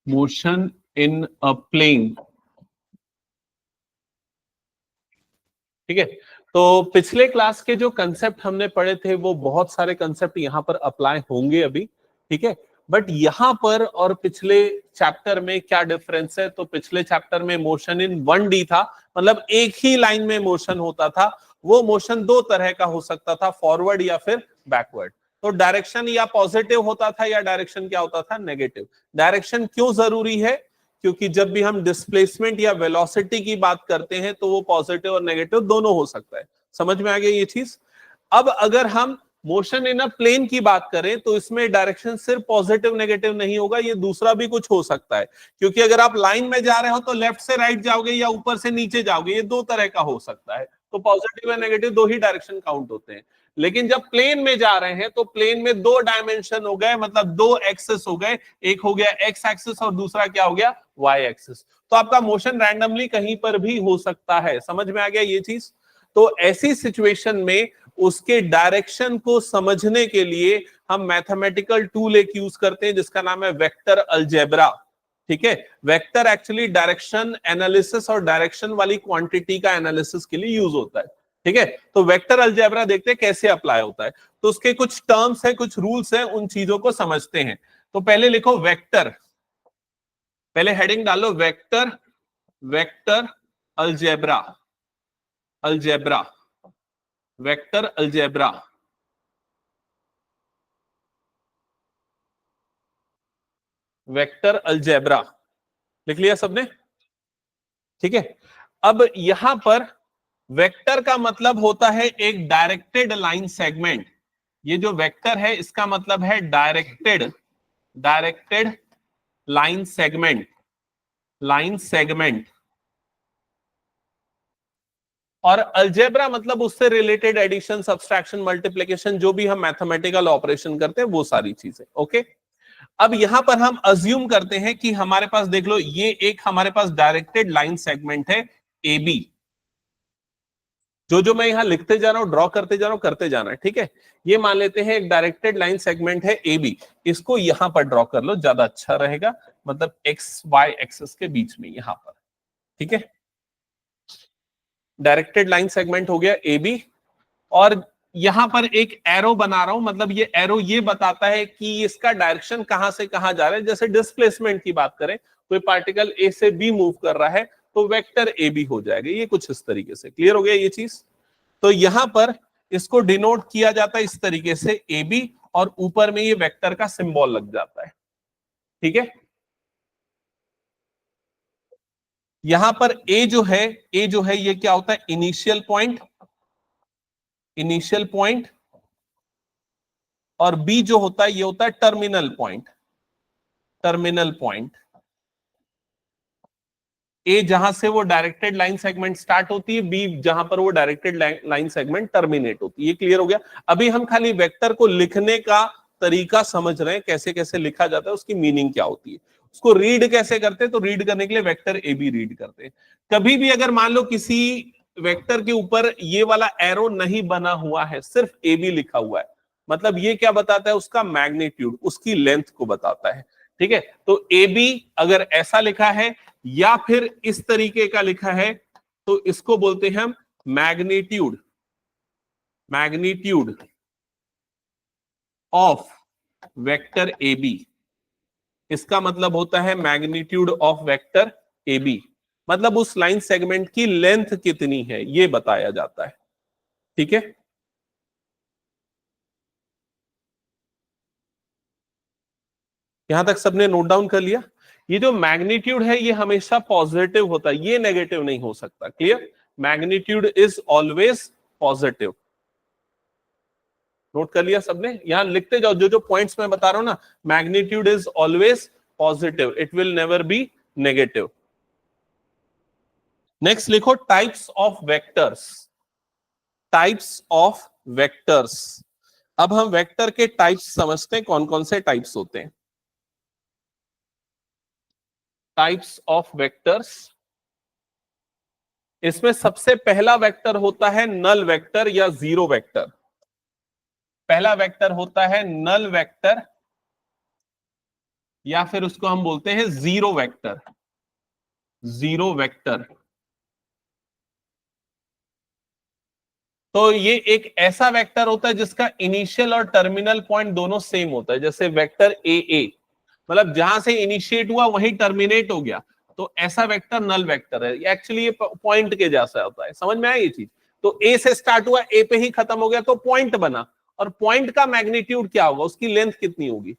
Motion in a plane. ठीक है, तो पिछले क्लास के जो कंसेप्ट हमने पढ़े थे वो बहुत सारे कंसेप्ट यहां पर अप्लाई होंगे अभी। ठीक है, बट यहां पर और पिछले चैप्टर में क्या डिफरेंस है? तो पिछले चैप्टर में मोशन इन 1D था, मतलब एक ही लाइन में मोशन होता था। वो मोशन दो तरह का हो सकता था, फॉरवर्ड या फिर बैकवर्ड। तो डायरेक्शन या पॉजिटिव होता था या डायरेक्शन क्या होता था? नेगेटिव। डायरेक्शन क्यों जरूरी है? क्योंकि जब भी हम डिस्प्लेसमेंट या वेलोसिटी की बात करते हैं तो वो पॉजिटिव और नेगेटिव दोनों हो सकता है। समझ में आ गया ये चीज? अब अगर हम मोशन इन अ प्लेन की बात करें तो इसमें डायरेक्शन सिर्फ पॉजिटिव नेगेटिव नहीं होगा, ये दूसरा भी कुछ हो सकता है। क्योंकि अगर आप लाइन में जा रहे हो तो लेफ्ट से राइट जाओगे या ऊपर से नीचे जाओगे, ये दो तरह का हो सकता है। तो पॉजिटिव और नेगेटिव दो ही डायरेक्शन काउंट होते हैं। लेकिन जब प्लेन में जा रहे हैं तो प्लेन में दो डायमेंशन हो गए, मतलब दो एक्सेस हो गए। एक हो गया एक्स एक्सिस और दूसरा क्या हो गया? Y axis. तो आपका मोशन रैंडमली कहीं पर भी हो सकता है। समझ में आ गया ये चीज? तो ऐसी सिचुएशन में उसके डायरेक्शन को समझने के लिए हम मैथमेटिकल टूल एक यूज करते हैं जिसका नाम है वेक्टर अलजेब्रा। ठीक है, वेक्टर एक्चुअली डायरेक्शन एनालिसिस और डायरेक्शन वाली क्वांटिटी का एनालिसिस के लिए यूज होता है। ठीक है, तो वेक्टर अलजेब्रा देखते हैं कैसे अप्लाई होता है। तो उसके कुछ टर्म्स हैं, कुछ रूल्स हैं, उन चीजों को समझते हैं। तो पहले लिखो वेक्टर, पहले हेडिंग डालो vector, vector algebra, algebra, vector algebra. Vector algebra लिख लिया सबने? ठीक है, अब यहां पर वेक्टर का मतलब होता है एक डायरेक्टेड लाइन सेगमेंट। ये जो वेक्टर है इसका मतलब है directed, directed line segment, line segment. और अलजेब्रा मतलब उससे रिलेटेड एडिशन, सब्सट्रैक्शन, मल्टीप्लिकेशन, जो भी हम मैथमेटिकल ऑपरेशन करते हैं वो सारी चीजें। ओके, अब यहां पर हम अज्यूम करते हैं कि हमारे पास देख लो ये एक हमारे पास डायरेक्टेड लाइन सेगमेंट है ए बी। जो जो मैं यहां लिखते जा रहा हूं, ड्रॉ करते जा रहा हूं, करते जाना है। ठीक है, ये मान लेते हैं एक डायरेक्टेड लाइन सेगमेंट है ए बी। इसको यहां पर ड्रॉ कर लो, ज्यादा अच्छा रहेगा, मतलब एक्स वाई एक्सिस के बीच में यहां पर। ठीक है, डायरेक्टेड लाइन सेगमेंट हो गया ए बी। और यहां पर एक एरो बना रहा हूं, मतलब ये एरो ये बताता है कि इसका डायरेक्शन कहां से कहां जा रहा है। जैसे डिस्प्लेसमेंट की बात करें, कोई पार्टिकल ए से बी मूव कर रहा है तो वेक्टर ए बी हो जाएगा। ये कुछ इस तरीके से। क्लियर हो गया ये चीज? तो यहां पर इसको डिनोट किया जाता है इस तरीके से ए बी, और ऊपर में ये वेक्टर का सिंबल लग जाता है। ठीक है, यहां पर ए जो है, ए जो है ये क्या होता है? Initial point, initial point. और बी जो होता है ये होता है टर्मिनल पॉइंट, टर्मिनल पॉइंट। ए जहां से वो डायरेक्टेड लाइन सेगमेंट स्टार्ट होती है, बी जहां पर वो डायरेक्टेड लाइन सेगमेंट टर्मिनेट होती है। ये क्लियर हो गया? अभी हम खाली वेक्टर को लिखने का तरीका समझ रहे हैं, कैसे कैसे लिखा जाता है, उसकी मीनिंग क्या होती है, उसको रीड कैसे करते हैं। तो रीड करने के लिए वेक्टर ए बी रीड करते हैं। कभी भी अगर मान लो किसी वेक्टर के ऊपर ये वाला एरो नहीं बना हुआ है, सिर्फ ए बी लिखा हुआ है, मतलब ये क्या बताता है? उसका मैग्नीट्यूड, उसकी लेंथ को बताता है। ठीक है, तो ए बी अगर ऐसा लिखा है या फिर इस तरीके का लिखा है तो इसको बोलते हैं हम magnitude, magnitude of vector A B. इसका मतलब होता है magnitude of vector A B, मतलब उस लाइन सेगमेंट की लेंथ कितनी है ये बताया जाता है। ठीक है, यहां तक सबने नोट डाउन कर लिया? ये जो मैग्नीट्यूड है ये हमेशा पॉजिटिव होता है, ये नेगेटिव नहीं हो सकता। Clear? Magnitude is always positive. Note कर लिया सबने? यहां लिखते जाओ, जो जो पॉइंट्स मैं बता रहा हूं ना, magnitude is always positive, it will never be negative. Next लिखो types of vectors, types of vectors. अब हम वेक्टर के टाइप्स समझते हैं, कौन कौन से टाइप्स होते हैं। टाइप्स ऑफ वेक्टर्स, इसमें सबसे पहला वेक्टर होता है नल वेक्टर या जीरो वेक्टर। पहला वेक्टर होता है नल वेक्टर या फिर उसको हम बोलते हैं जीरो वेक्टर, जीरो वेक्टर। तो ये एक ऐसा वेक्टर होता है जिसका इनिशियल और टर्मिनल पॉइंट दोनों सेम होता है, जैसे वेक्टर ए, मतलब जहां से इनिशिएट हुआ वहीं टर्मिनेट हो गया, तो ऐसा वेक्टर नल वेक्टर है। एक्चुअली ये पॉइंट के जैसा होता है, समझ में आया ये चीज। तो ए से स्टार्ट हुआ, ए पे ही खत्म हो गया, तो पॉइंट बना। और पॉइंट का मैग्नीट्यूड क्या होगा, उसकी लेंथ कितनी होगी,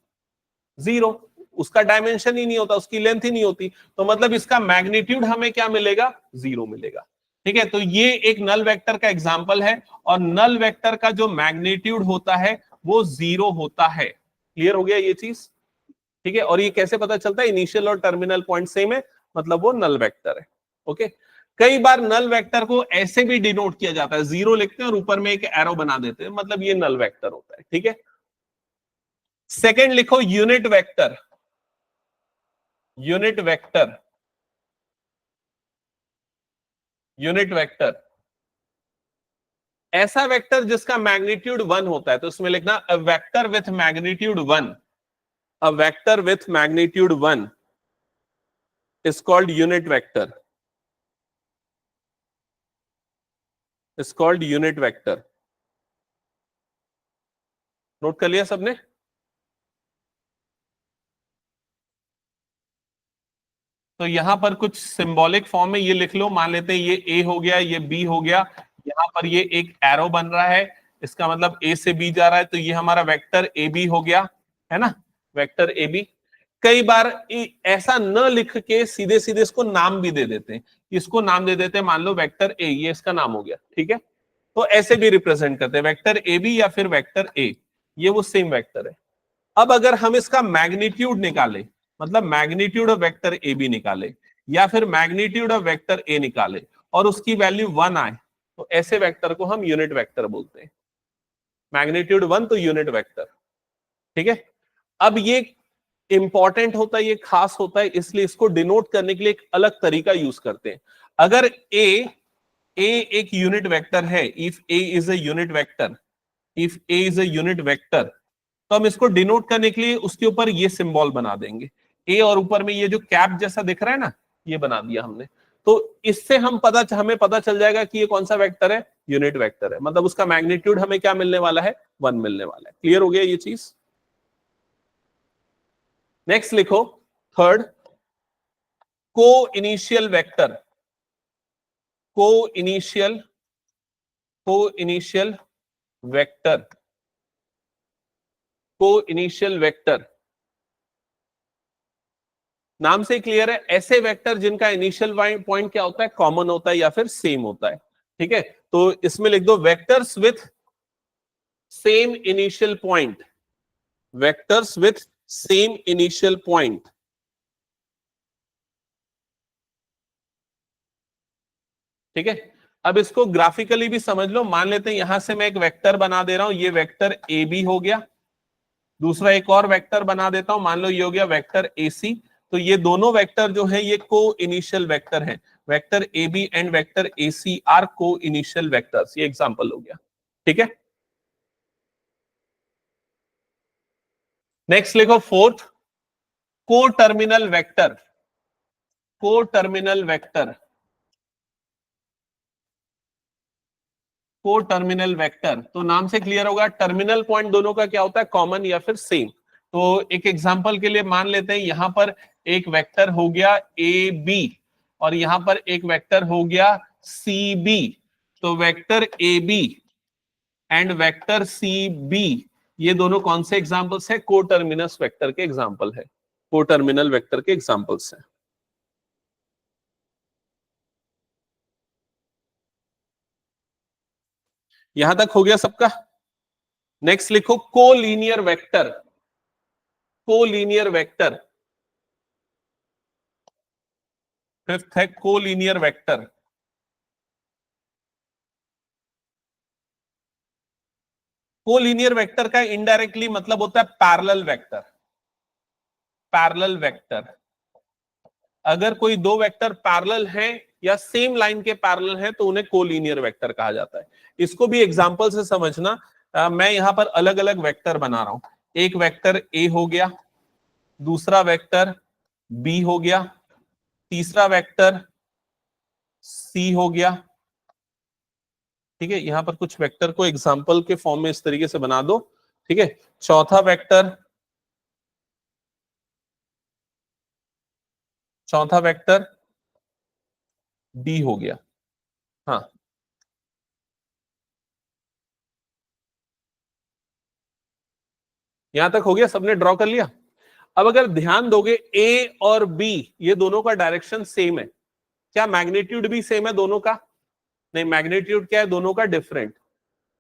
जीरो। उसका डायमेंशन ही नहीं होता, उसकी लेंथ ही नहीं होती, तो मतलब इसका मैग्नीट्यूड हमें क्या मिलेगा, जीरो मिलेगा। ठीक है, तो ये एक नल वेक्टर का एग्जांपल है, और नल वेक्टर का जो मैग्नीट्यूड होता है वो जीरो होता है। क्लियर हो गया ये चीज। ठीक है, और ये कैसे पता चलता है, इनिशियल और टर्मिनल पॉइंट सेम है, मतलब वो नल वेक्टर है। ओके, कई बार नल वेक्टर को ऐसे भी डिनोट किया जाता है, जीरो लिखते हैं और ऊपर में एक एरो बना देते हैं, मतलब ये नल वेक्टर होता है। ठीक है, सेकेंड लिखो unit vector, unit vector, unit vector ऐसा वेक्टर जिसका मैग्नीट्यूड 1 होता है, तो इसमें लिखना a vector with magnitude 1, a vector with magnitude 1 is called unit vector, is called unit vector. Note कर लिया सबने। तो यहां पर कुछ सिंबॉलिक फॉर्म में ये लिख लो, मान लेते हैं ये ए हो गया, ये बी हो गया, यहां पर ये एक एरो बन रहा है, इसका मतलब ए से बी जा रहा है, तो ये हमारा वेक्टर ए बी हो गया, है ना, वेक्टर ए बी। कई बार ऐसा न लिख के सीधे सीधे इसको नाम भी दे देते हैं, इसको नाम दे देते हैं, मान लो वेक्टर ए, ये इसका नाम हो गया। ठीक है, तो ऐसे भी रिप्रेजेंट करते हैं, वेक्टर ए बी या फिर वेक्टर ए, ये वो सेम वेक्टर है। अब अगर हम इसका मैग्नीट्यूड निकाले, मतलब magnitude of vector A B निकाले, या फिर मैग्नीट्यूड ऑफ वेक्टर ए निकाले, और उसकी वैल्यू 1 आए, तो ऐसे वेक्टर को हम यूनिट वेक्टर बोलते हैं। मैग्नीट्यूड 1 तो यूनिट वेक्टर। ठीक है, अब ये इंपॉर्टेंट होता है, ये खास होता है, इसलिए इसको डिनोट करने के लिए एक अलग तरीका यूज करते हैं। अगर ए एक यूनिट वेक्टर है, if A is a unit vector, if A is a unit vector, तो हम इसको डिनोट करने के लिए उसके ऊपर ये सिंबल बना देंगे, ए, और ऊपर में ये जो कैप जैसा दिख रहा है ना, ये बना दिया हमने। तो इससे हमें पता चल जाएगा कि ये कौन सा वेक्टर है, यूनिट वेक्टर है, मतलब उसका मैग्नीट्यूड हमें क्या मिलने वाला है, 1 मिलने वाला है। क्लियर हो गया ये चीज। नेक्स्ट लिखो, थर्ड, को इनिशियल वेक्टर, को इनिशियल, को इनिशियल वेक्टर, को इनिशियल वेक्टर, नाम से क्लियर है, ऐसे वेक्टर जिनका इनिशियल पॉइंट क्या होता है, कॉमन होता है या फिर सेम होता है। ठीक है, तो इसमें लिख दो vectors with same initial point, vectors with same initial point. ठीक है, अब इसको ग्राफिकली भी समझ लो, मान लेते हैं यहां से मैं एक वेक्टर बना दे रहा हूं, ये वेक्टर ए बी हो गया, दूसरा एक और वेक्टर बना देता हूं, मान लो ये हो गया वेक्टर ए सी। तो ये दोनों वेक्टर जो है ये को इनिशियल वेक्टर हैं, vector A B and vector A C are coinitial vectors, ये एग्जांपल हो गया। ठीक है, नेक्स्ट लिखो fourth, coterminal vector, coterminal vector, coterminal vector, तो नाम से क्लियर होगा, टर्मिनल पॉइंट दोनों का क्या होता है, कॉमन या फिर सेम। तो एक एग्जांपल के लिए मान लेते हैं यहां पर एक वेक्टर हो गया ए बी, और यहां पर एक वेक्टर हो गया सी बी। तो vector A B and vector C B, ये दोनों कौन से एग्जांपल्स है, को टर्मिनस वेक्टर के एग्जांपल है, को टर्मिनल वेक्टर के एग्जांपल्स हैं। यहां तक हो गया सबका। नेक्स्ट लिखो collinear vector, collinear vector, fifth है कोलीनियर वेक्टर। कोलीनियर वेक्टर का इनडायरेक्टली मतलब होता है पैरेलल वेक्टर, पैरेलल वेक्टर। अगर कोई दो वेक्टर पैरेलल हैं या सेम लाइन के पैरेलल हैं तो उन्हें कोलीनियर वेक्टर कहा जाता है। इसको भी एग्जांपल से समझना। मैं यहां पर अलग अलग वेक्टर बना रहा हूं, एक वेक्टर ए हो गया, दूसरा वेक्टर बी हो गया, तीसरा वेक्टर सी हो गया। ठीक है, यहां पर कुछ वेक्टर को एग्जाम्पल के फॉर्म में इस तरीके से बना दो। ठीक है, चौथा वेक्टर डी हो गया। हाँ, यहां तक हो गया, सबने ड्रॉ कर लिया। अब अगर ध्यान दोगे ए और बी ये दोनों का डायरेक्शन सेम है, क्या मैग्नीट्यूड भी सेम है दोनों का? नहीं, मैग्नीट्यूड क्या है दोनों का? डिफरेंट।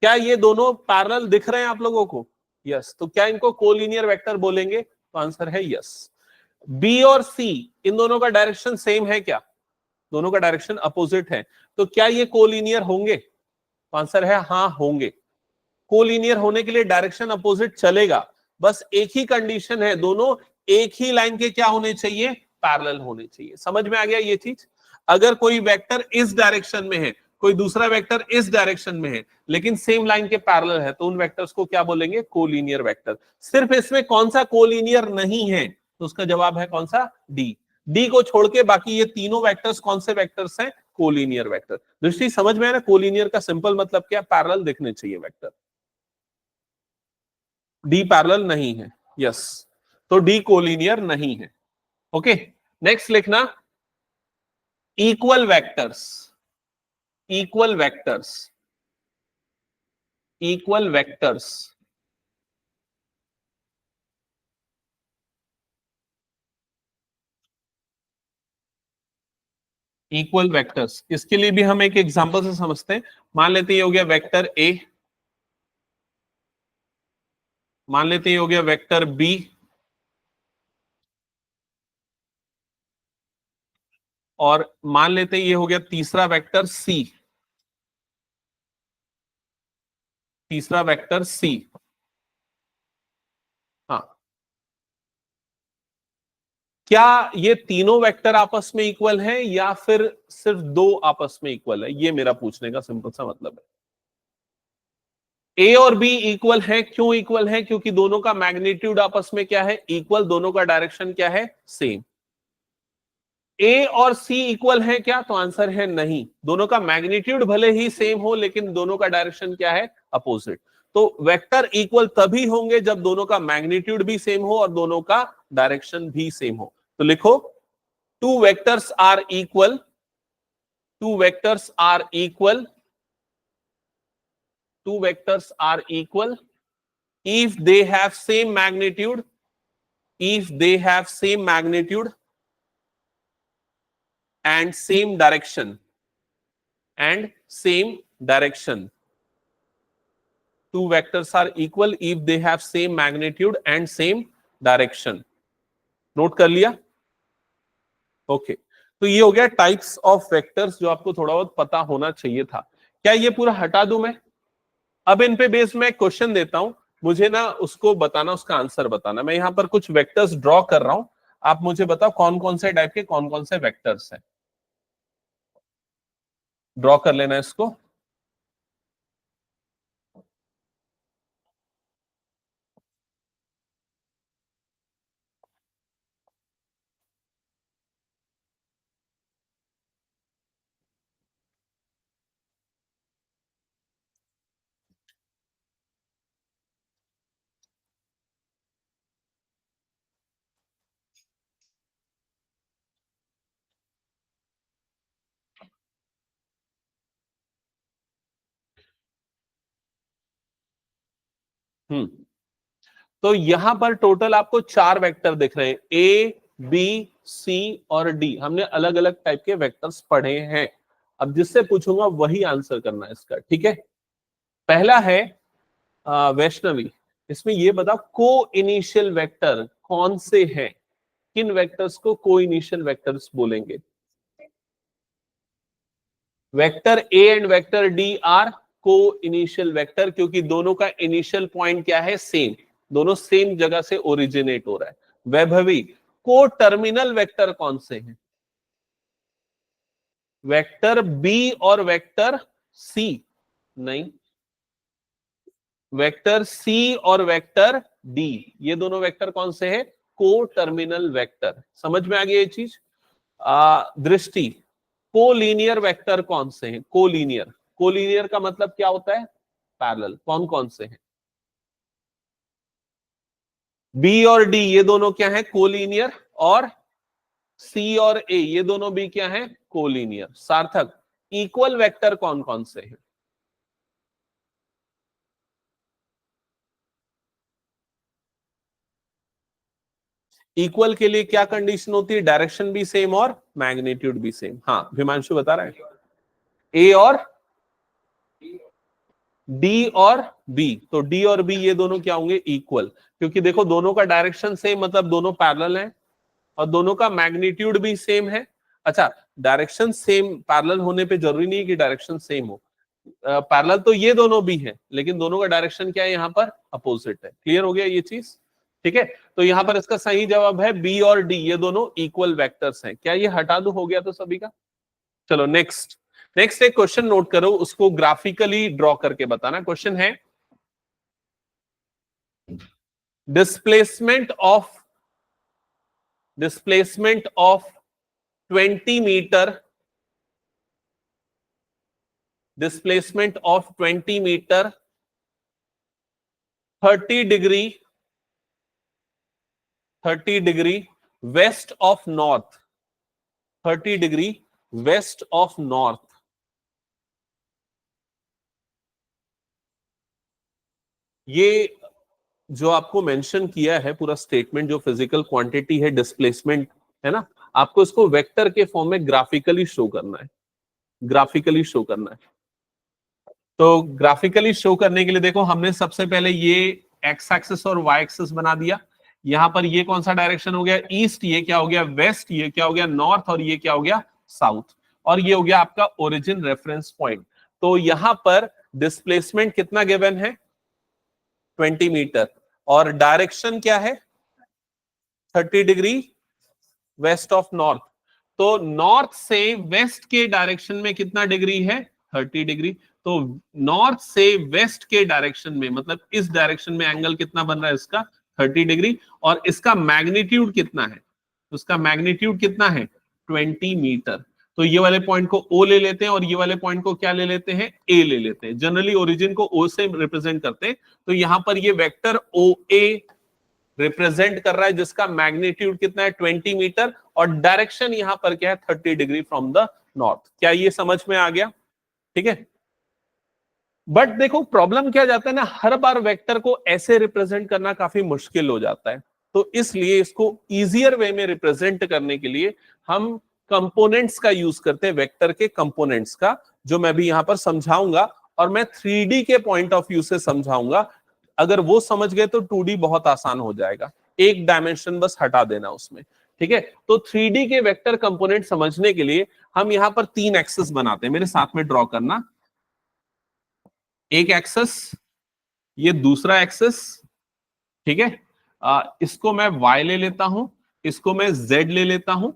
क्या ये दोनों पैरेलल दिख रहे हैं आप लोगों को? यस। तो क्या इनको कोलिनियर वेक्टर बोलेंगे? तो आंसर है यस। बी और सी इन दोनों का डायरेक्शन सेम है क्या? दोनों का डायरेक्शन अपोजिट है, तो क्या ये कोलिनियर होंगे? तो आंसर है हाँ, होंगे। कोलिनियर होने के लिए डायरेक्शन अपोजिट चलेगा, बस एक ही कंडीशन है, दोनों एक ही लाइन के क्या होने चाहिए? पैरेलल होने चाहिए। समझ में आ गया ये चीज? अगर कोई वेक्टर इस डायरेक्शन में है, कोई दूसरा वेक्टर इस डायरेक्शन में है, लेकिन सेम लाइन के पैरेलल है, तो उन वेक्टर्स को क्या बोलेंगे? Collinear vector. सिर्फ इसमें कौन सा कोलिनियर नहीं है? तो उसका जवाब है कौन सा? डी। डी को छोड़ के बाकी ये तीनों वेक्टर्स कौन से वेक्टर्स हैं? Collinear vector. दृष्टि समझ में है ना? कोलिनियर का सिंपल मतलब क्या? पैरेलल दिखने चाहिए वेक्टर। डी पैरेलल नहीं है, यस। तो डी कोलिनियर नहीं है। ओके, नेक्स्ट लिखना equal vectors. Equal vectors, equal vectors. Equal vectors, इसके लिए भी हम एक एग्जांपल से समझते हैं। मान लेते हैं ये हो गया वेक्टर ए, मान लेते हैं ये हो गया वेक्टर बी, और मान लेते हैं ये हो गया तीसरा वेक्टर सी। तीसरा वेक्टर सी। हाँ, क्या ये तीनों वेक्टर आपस में इक्वल हैं या फिर सिर्फ दो आपस में इक्वल है? ये मेरा पूछने का सिंपल सा मतलब है। ए और बी इक्वल है, क्यों इक्वल है? क्योंकि दोनों का मैग्नीट्यूड आपस में क्या है? इक्वल। दोनों का डायरेक्शन क्या है? सेम। ए और सी इक्वल है क्या? तो आंसर है नहीं। दोनों का मैग्नीट्यूड भले ही सेम हो, लेकिन दोनों का डायरेक्शन क्या है? अपोजिट। तो वेक्टर इक्वल तभी होंगे जब दोनों का मैग्नीट्यूड भी सेम हो और दोनों का डायरेक्शन भी सेम हो। तो लिखो, two vectors are equal, two vectors are equal, two vectors are equal if they have same magnitude, if they have same magnitude and same direction, and same direction. Two vectors are equal if they have same magnitude and same direction. Note कर लिया? Okay, तो ये हो गया types of vectors जो आपको थोड़ा बहुत पता होना चाहिए था। क्या ये पूरा हटा दूं मैं? अब इन पे बेस्ड मैं क्वेश्चन देता हूं, मुझे ना उसको बताना, उसका आंसर बताना। मैं यहां पर कुछ वेक्टर्स ड्रॉ कर रहा हूं, आप मुझे बताओ कौन कौन से टाइप के कौन कौन से वेक्टर्स हैं। ड्रॉ कर लेना इसको। तो यहां पर टोटल आपको 4 वेक्टर दिख रहे हैं, ए बी सी और डी। हमने अलग अलग टाइप के वेक्टर्स पढ़े हैं। अब जिससे पूछूंगा वही आंसर करना है इसका, ठीक है? पहला है वैष्णवी, इसमें ये बताओ को इनिशियल वेक्टर कौन से हैं? किन वेक्टर्स को को इनिशियल वेक्टर्स बोलेंगे? Vector A and vector D R coinitial vector, क्योंकि दोनों का इनिशियल पॉइंट क्या है? सेम। दोनों सेम जगह से ओरिजिनेट हो रहा है। वैभवी, को टर्मिनल वेक्टर कौन से हैं? वेक्टर बी और वेक्टर सी। नहीं, वेक्टर सी और वेक्टर डी, ये दोनों वेक्टर कौन से हैं? को टर्मिनल वेक्टर। समझ में आ गई ये चीज? दृष्टि, कोलीनियर वेक्टर कौन से हैं? कोलीनियर, कोलीनियर का मतलब क्या होता है? पैरेलल। कौन कौन से हैं? बी और डी ये दोनों क्या है? कोलीनियर। और सी और ए ये दोनों भी क्या है? कोलीनियर। सार्थक, इक्वल वेक्टर कौन कौन से हैं? इक्वल के लिए क्या कंडीशन होती है? डायरेक्शन भी सेम और मैग्नीट्यूड भी सेम। हाँ, हिमांशु बता रहा है। ए और डी और बी, तो डी और बी ये दोनों क्या होंगे? इक्वल, क्योंकि देखो दोनों का डायरेक्शन सेम, मतलब दोनों पैरेलल हैं, और दोनों का मैग्नीट्यूड भी सेम है। अच्छा, डायरेक्शन सेम पैरेलल होने पे जरूरी नहीं है कि डायरेक्शन सेम हो। पैरेलल तो ये दोनों भी हैं, लेकिन दोनों का डायरेक्शन क्या है? यहाँ पर अपोजिट है। क्लियर हो गया ये चीज? ठीक है, तो यहां पर इसका सही जवाब है बी और डी ये दोनों इक्वल वेक्टर्स हैं। क्या ये हटा दो? हो गया तो सभी का। चलो नेक्स्ट। नेक्स्ट एक क्वेश्चन नोट करो, उसको ग्राफिकली ड्रॉ करके बताना। क्वेश्चन है displacement of 20 metre, displacement of 20 metre 30 degree west of north, 30 degree west of north. ये जो आपको मेंशन किया है पूरा स्टेटमेंट, जो फिजिकल क्वांटिटी है, डिस्प्लेसमेंट है ना, आपको इसको वेक्टर के फॉर्म में ग्राफिकली शो करना है। ग्राफिकली शो करना है। तो ग्राफिकली शो करने के लिए देखो, हमने सबसे पहले ये एक्स एक्सिस और वाई एक्सिस बना दिया। यहां पर ये कौन सा डायरेक्शन हो गया? ईस्ट। ये क्या हो गया? वेस्ट। ये क्या हो गया? नॉर्थ। और ये क्या हो गया? साउथ। और ये हो गया आपका ओरिजिन रेफरेंस पॉइंट। तो यहां पर डिस्प्लेसमेंट कितना गिवन है? 20 मीटर। और डायरेक्शन क्या है? 30 डिग्री वेस्ट ऑफ नॉर्थ। तो नॉर्थ से वेस्ट के डायरेक्शन में कितना डिग्री है? 30 डिग्री। तो नॉर्थ से वेस्ट के डायरेक्शन में, मतलब इस डायरेक्शन में एंगल कितना बन रहा है इसका? 30 डिग्री। और इसका मैग्नीट्यूड कितना है? उसका मैग्नीट्यूड कितना है? 20 मीटर। तो ये वाले पॉइंट को O ले लेते हैं, और ये वाले पॉइंट को क्या ले लेते हैं? A ले लेते हैं। जनरली ओरिजिन को O से रिप्रेजेंट करते हैं। तो यहां पर ये वेक्टर OA रिप्रेजेंट कर रहा है, जिसका मैग्नीट्यूड कितना है? 20 मीटर। और डायरेक्शन यहां पर क्या है? 30 डिग्री फ्रॉम द नॉर्थ। क्या ये समझ में आ गया? ठीक है। बट देखो प्रॉब्लम क्या जाता है ना, हर बार वेक्टर को ऐसे रिप्रेजेंट करना काफी मुश्किल हो जाता है। तो इसलिए इसको इजियर वे में रिप्रेजेंट करने के लिए हम कंपोनेंट्स का यूज करते हैं, वेक्टर के कंपोनेंट्स का, जो मैं भी यहां पर समझाऊंगा। और मैं 3D के पॉइंट ऑफ व्यू से समझाऊंगा। अगर वो समझ गए तो 2D बहुत आसान हो जाएगा। एक डायमेंशन बस हटा देना उसमें। ठीक है, तो 3D के वेक्टर कंपोनेंट समझने के लिए हम यहां पर 3 एक्सेस बनाते हैं। मेरे साथ में ड्रॉ करना। एक एक्सेस, ये दूसरा एक्सेस। ठीक है, इसको मैं y ले लेता हूं, इसको मैं z ले लेता हूं।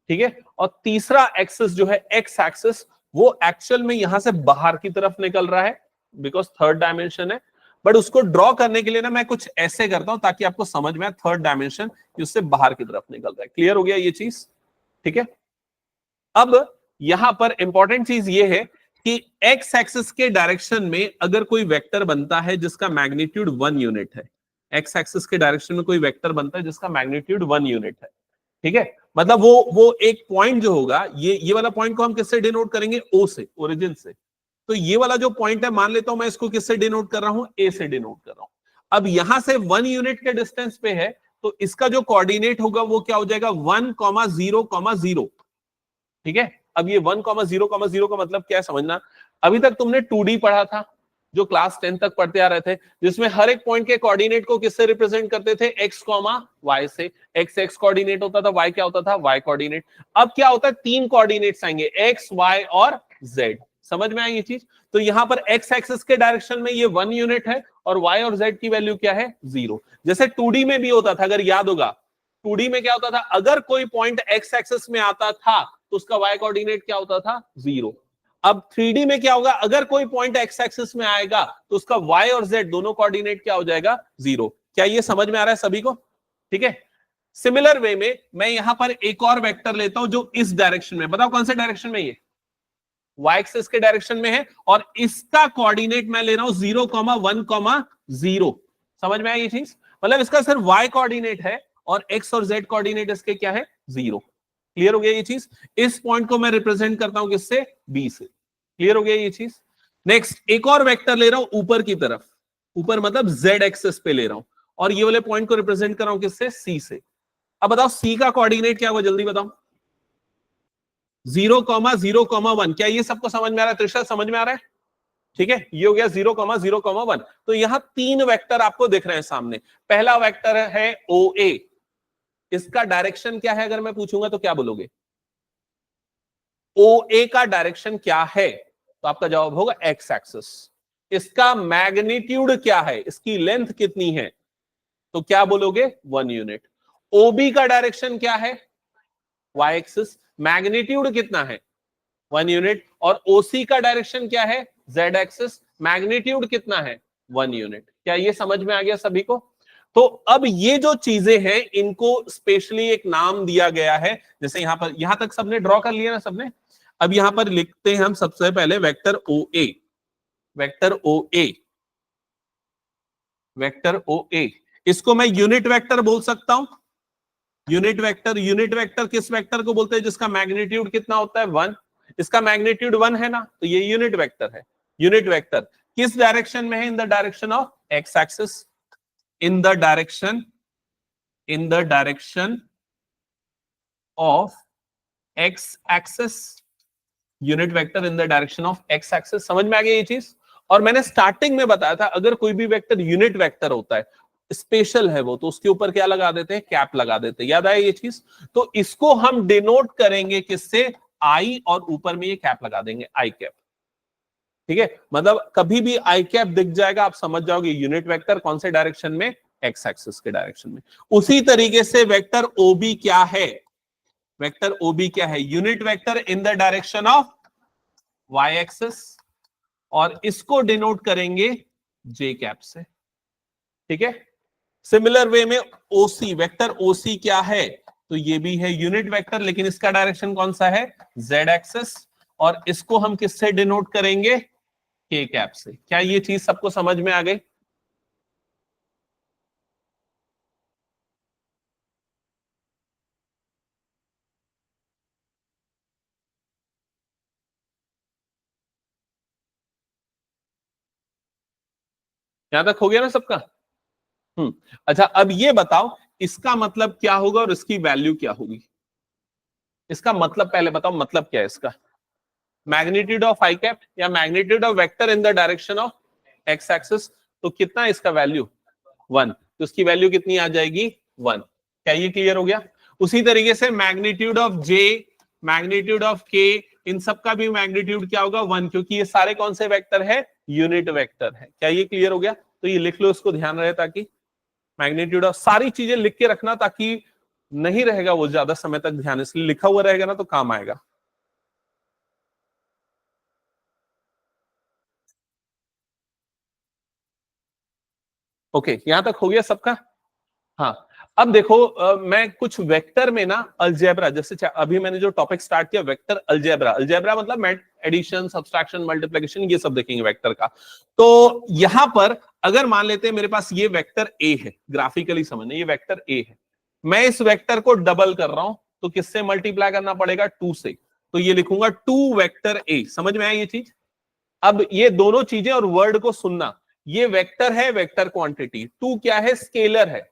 ठीक है, और तीसरा एक्सेस जो है x एक्सेस, वो एक्चुअल में यहां से बाहर की तरफ निकल रहा है, बिकॉज थर्ड डायमेंशन है। बट उसको ड्रॉ करने के लिए ना मैं कुछ ऐसे करता हूं ताकि आपको समझ में आए, थर्ड डायमेंशन उससे बाहर की तरफ निकल रहा है। क्लियर हो गया ये चीज? ठीक है। अब यहां पर इंपॉर्टेंट चीज ये है कि एक्स एक्सिस के डायरेक्शन में अगर कोई वेक्टर बनता है जिसका मैग्नीट्यूड 1 यूनिट है, एक्स एक्सिस के डायरेक्शन में कोई वेक्टर बनता है जिसका मैग्नीट्यूड 1 यूनिट है। ठीक है, मतलब वो एक पॉइंट जो होगा, ये वाला पॉइंट को हम किससे डिनोट करेंगे? ओ से, ओरिजिन से। तो ये वाला जो पॉइंट है, मान लेता हूं मैं इसको किससे डिनोट कर रहा हूं? ए से डिनोट कर रहा हूं। अब यहां से 1 यूनिट के डिस्टेंस पे है, तो इसका जो कोऑर्डिनेट होगा वो क्या हो जाएगा? 1,0,0। ठीक है, अब ये 1,0,0 का मतलब क्या है समझना। अभी तक तुमने 2D पढ़ा था, जो क्लास 10 तक पढ़ते आ रहे थे, जिसमें हर एक पॉइंट के कोऑर्डिनेट को किससे रिप्रेजेंट करते थे? x, y से। x कोऑर्डिनेट होता था, y क्या होता था? y coordinate. अब क्या होता है? 3 कोऑर्डिनेट्स आएंगे, x, y और z। समझ में आई ये चीज? तो यहां पर x एक्सिस के डायरेक्शन में ये 1 यूनिट है, और y और z की वैल्यू क्या है? 0। जैसे 2D में भी होता था, अगर याद होगा, 2D में क्या होता था? अगर कोई पॉइंट x एक्सिस में आता था तो उसका y कोऑर्डिनेट क्या होता था? 0। अब 3D में क्या होगा? अगर कोई पॉइंट x एक्सिस में आएगा तो उसका y और z दोनों कोऑर्डिनेट क्या हो जाएगा? 0। क्या ये समझ में आ रहा है सभी को? ठीक है, सिमिलर वे में मैं यहां पर एक और वेक्टर लेता हूं जो इस डायरेक्शन में, बताओ कौन से डायरेक्शन में, ये y एक्सिस के डायरेक्शन में है, और इसका कोऑर्डिनेट मैं ले रहा हूं 0,1,0। समझ में आया ये चीज? मतलब इसका सिर्फ y कोऑर्डिनेट है और x और z कोऑर्डिनेट इसके क्या है, 0। क्लियर हो गया ये चीज? इस पॉइंट को मैं रिप्रेजेंट करता हूं किससे, b से। क्लियर हो गया ये चीज? नेक्स्ट एक और वेक्टर ले रहा हूं ऊपर की तरफ, ऊपर मतलब z एक्सिस पे ले रहा हूं, और ये वाले पॉइंट को रिप्रेजेंट कर रहा हूं किससे, c से। अब बताओ c का कोऑर्डिनेट क्या होगा, जल्दी बताओ। 0,0,1। क्या ये सबको समझ में आ रहा है? त्रिशा समझ में आ रहा है? ठीक है, ये हो गया 0,0,1। तो यहां 3 वेक्टर आपको दिख रहे हैं सामने। पहला वेक्टर है OA, इसका डायरेक्शन क्या है अगर मैं पूछूंगा तो क्या बोलोगे? OA का डायरेक्शन क्या है? तो आपका जवाब होगा एक्स एक्सिस। इसका मैग्नीट्यूड क्या है, इसकी लेंथ कितनी है, तो क्या बोलोगे, 1 यूनिट। OB का डायरेक्शन क्या है, y एक्सिस, मैग्नीट्यूड कितना है, 1 यूनिट। और OC का डायरेक्शन क्या है, z एक्सिस, मैग्नीट्यूड कितना है, 1 यूनिट। क्या ये समझ में आ गया सभी को? तो अब ये जो चीजें हैं इनको स्पेशली एक नाम दिया गया है। जैसे यहां पर, यहां तक सबने ड्रॉ कर लिया ना सबने? अब यहां पर लिखते हैं हम सबसे पहले vector OA, vector OA, vector OA। इसको मैं यूनिट वेक्टर बोल सकता हूं, यूनिट वेक्टर। यूनिट वेक्टर किस वेक्टर को बोलते हैं जिसका मैग्नीट्यूड कितना होता है, 1। इसका मैग्नीट्यूड 1 है ना, तो ये यूनिट वेक्टर है। यूनिट वेक्टर किस डायरेक्शन में है, इन the direction of X axis, in the direction, in the direction of X axis, unit vector in the direction of X axis. समझ में आ गया ये चीज? और मैंने स्टार्टिंग में बताया था अगर कोई भी वेक्टर यूनिट वेक्टर होता है, स्पेशल है वो, तो उसके ऊपर क्या लगा देते हैं, कैप लगा देते हैं। याद आया ये चीज? तो इसको हम डिनोट करेंगे किससे, आई, और ऊपर में ये कैप लगा देंगे, आई कैप। ठीक है, मतलब कभी भी आई कैप दिख जाएगा आप समझ जाओगे यूनिट वेक्टर कौन से डायरेक्शन में, एक्स एक्सिस के डायरेक्शन में। उसी तरीके से वेक्टर OB क्या है, वेक्टर OB क्या है, unit vector in the direction of y axis, और इसको डिनोट करेंगे j कैप से। ठीक है, सिमिलर वे में OC, वेक्टर OC क्या है, तो ये भी है यूनिट वेक्टर, लेकिन इसका डायरेक्शन कौन सा है, z एक्सिस, और इसको हम किससे डिनोट करेंगे, k कैप से। क्या ये चीज सबको समझ में आ गई? यहां तक हो गया ना सबका? अच्छा, अब ये बताओ इसका मतलब क्या होगा और इसकी वैल्यू क्या होगी। इसका मतलब पहले बताओ, मतलब क्या है इसका, मैग्नीट्यूड ऑफ आई कैप या magnitude of vector in the direction of X axis. तो कितना है इसका वैल्यू, 1, तो इसकी वैल्यू कितनी आ जाएगी, 1। क्या ये क्लियर हो गया? उसी तरीके से magnitude of J, magnitude of K, इन सब का भी मैग्नीट्यूड क्या होगा, 1, क्योंकि ये सारे कौन से वेक्टर है, यूनिट वेक्टर है। क्या ये क्लियर हो गया? तो ये लिख लो, इसको ध्यान रहे, ताकि मैग्नीट्यूड ऑफ, सारी चीजें लिख के रखना ताकि नहीं रहेगा वो ज्यादा समय तक ध्यान, इसलिए लिखा हुआ रहेगा ना तो काम आएगा। ओके, यहां तक हो गया सबका? हाँ, अब देखो मैं कुछ वेक्टर में ना अलजेब्रा, जैसे अभी मैंने जो टॉपिक स्टार्ट किया वेक्टर अलजेब्रा, अलजेब्रा मतलब एडिशन, सब्सट्रैक्शन, मल्टीप्लिकेशन, ये सब देखेंगे वेक्टर का। तो यहां पर अगर मान लेते हैं मेरे पास ये वेक्टर ए है, ग्राफिकली समझना, ये वेक्टर ए है, मैं इस वेक्टर को डबल कर रहा हूं, तो किससे मल्टीप्लाई करना पड़ेगा, 2 से। तो ये लिखूंगा 2 वेक्टर ए। समझ में आया ये चीज? अब ये दोनों चीजें और वर्ड को सुनना, ये वेक्टर है, वेक्टर क्वांटिटी, 2 क्या है, स्केलर है।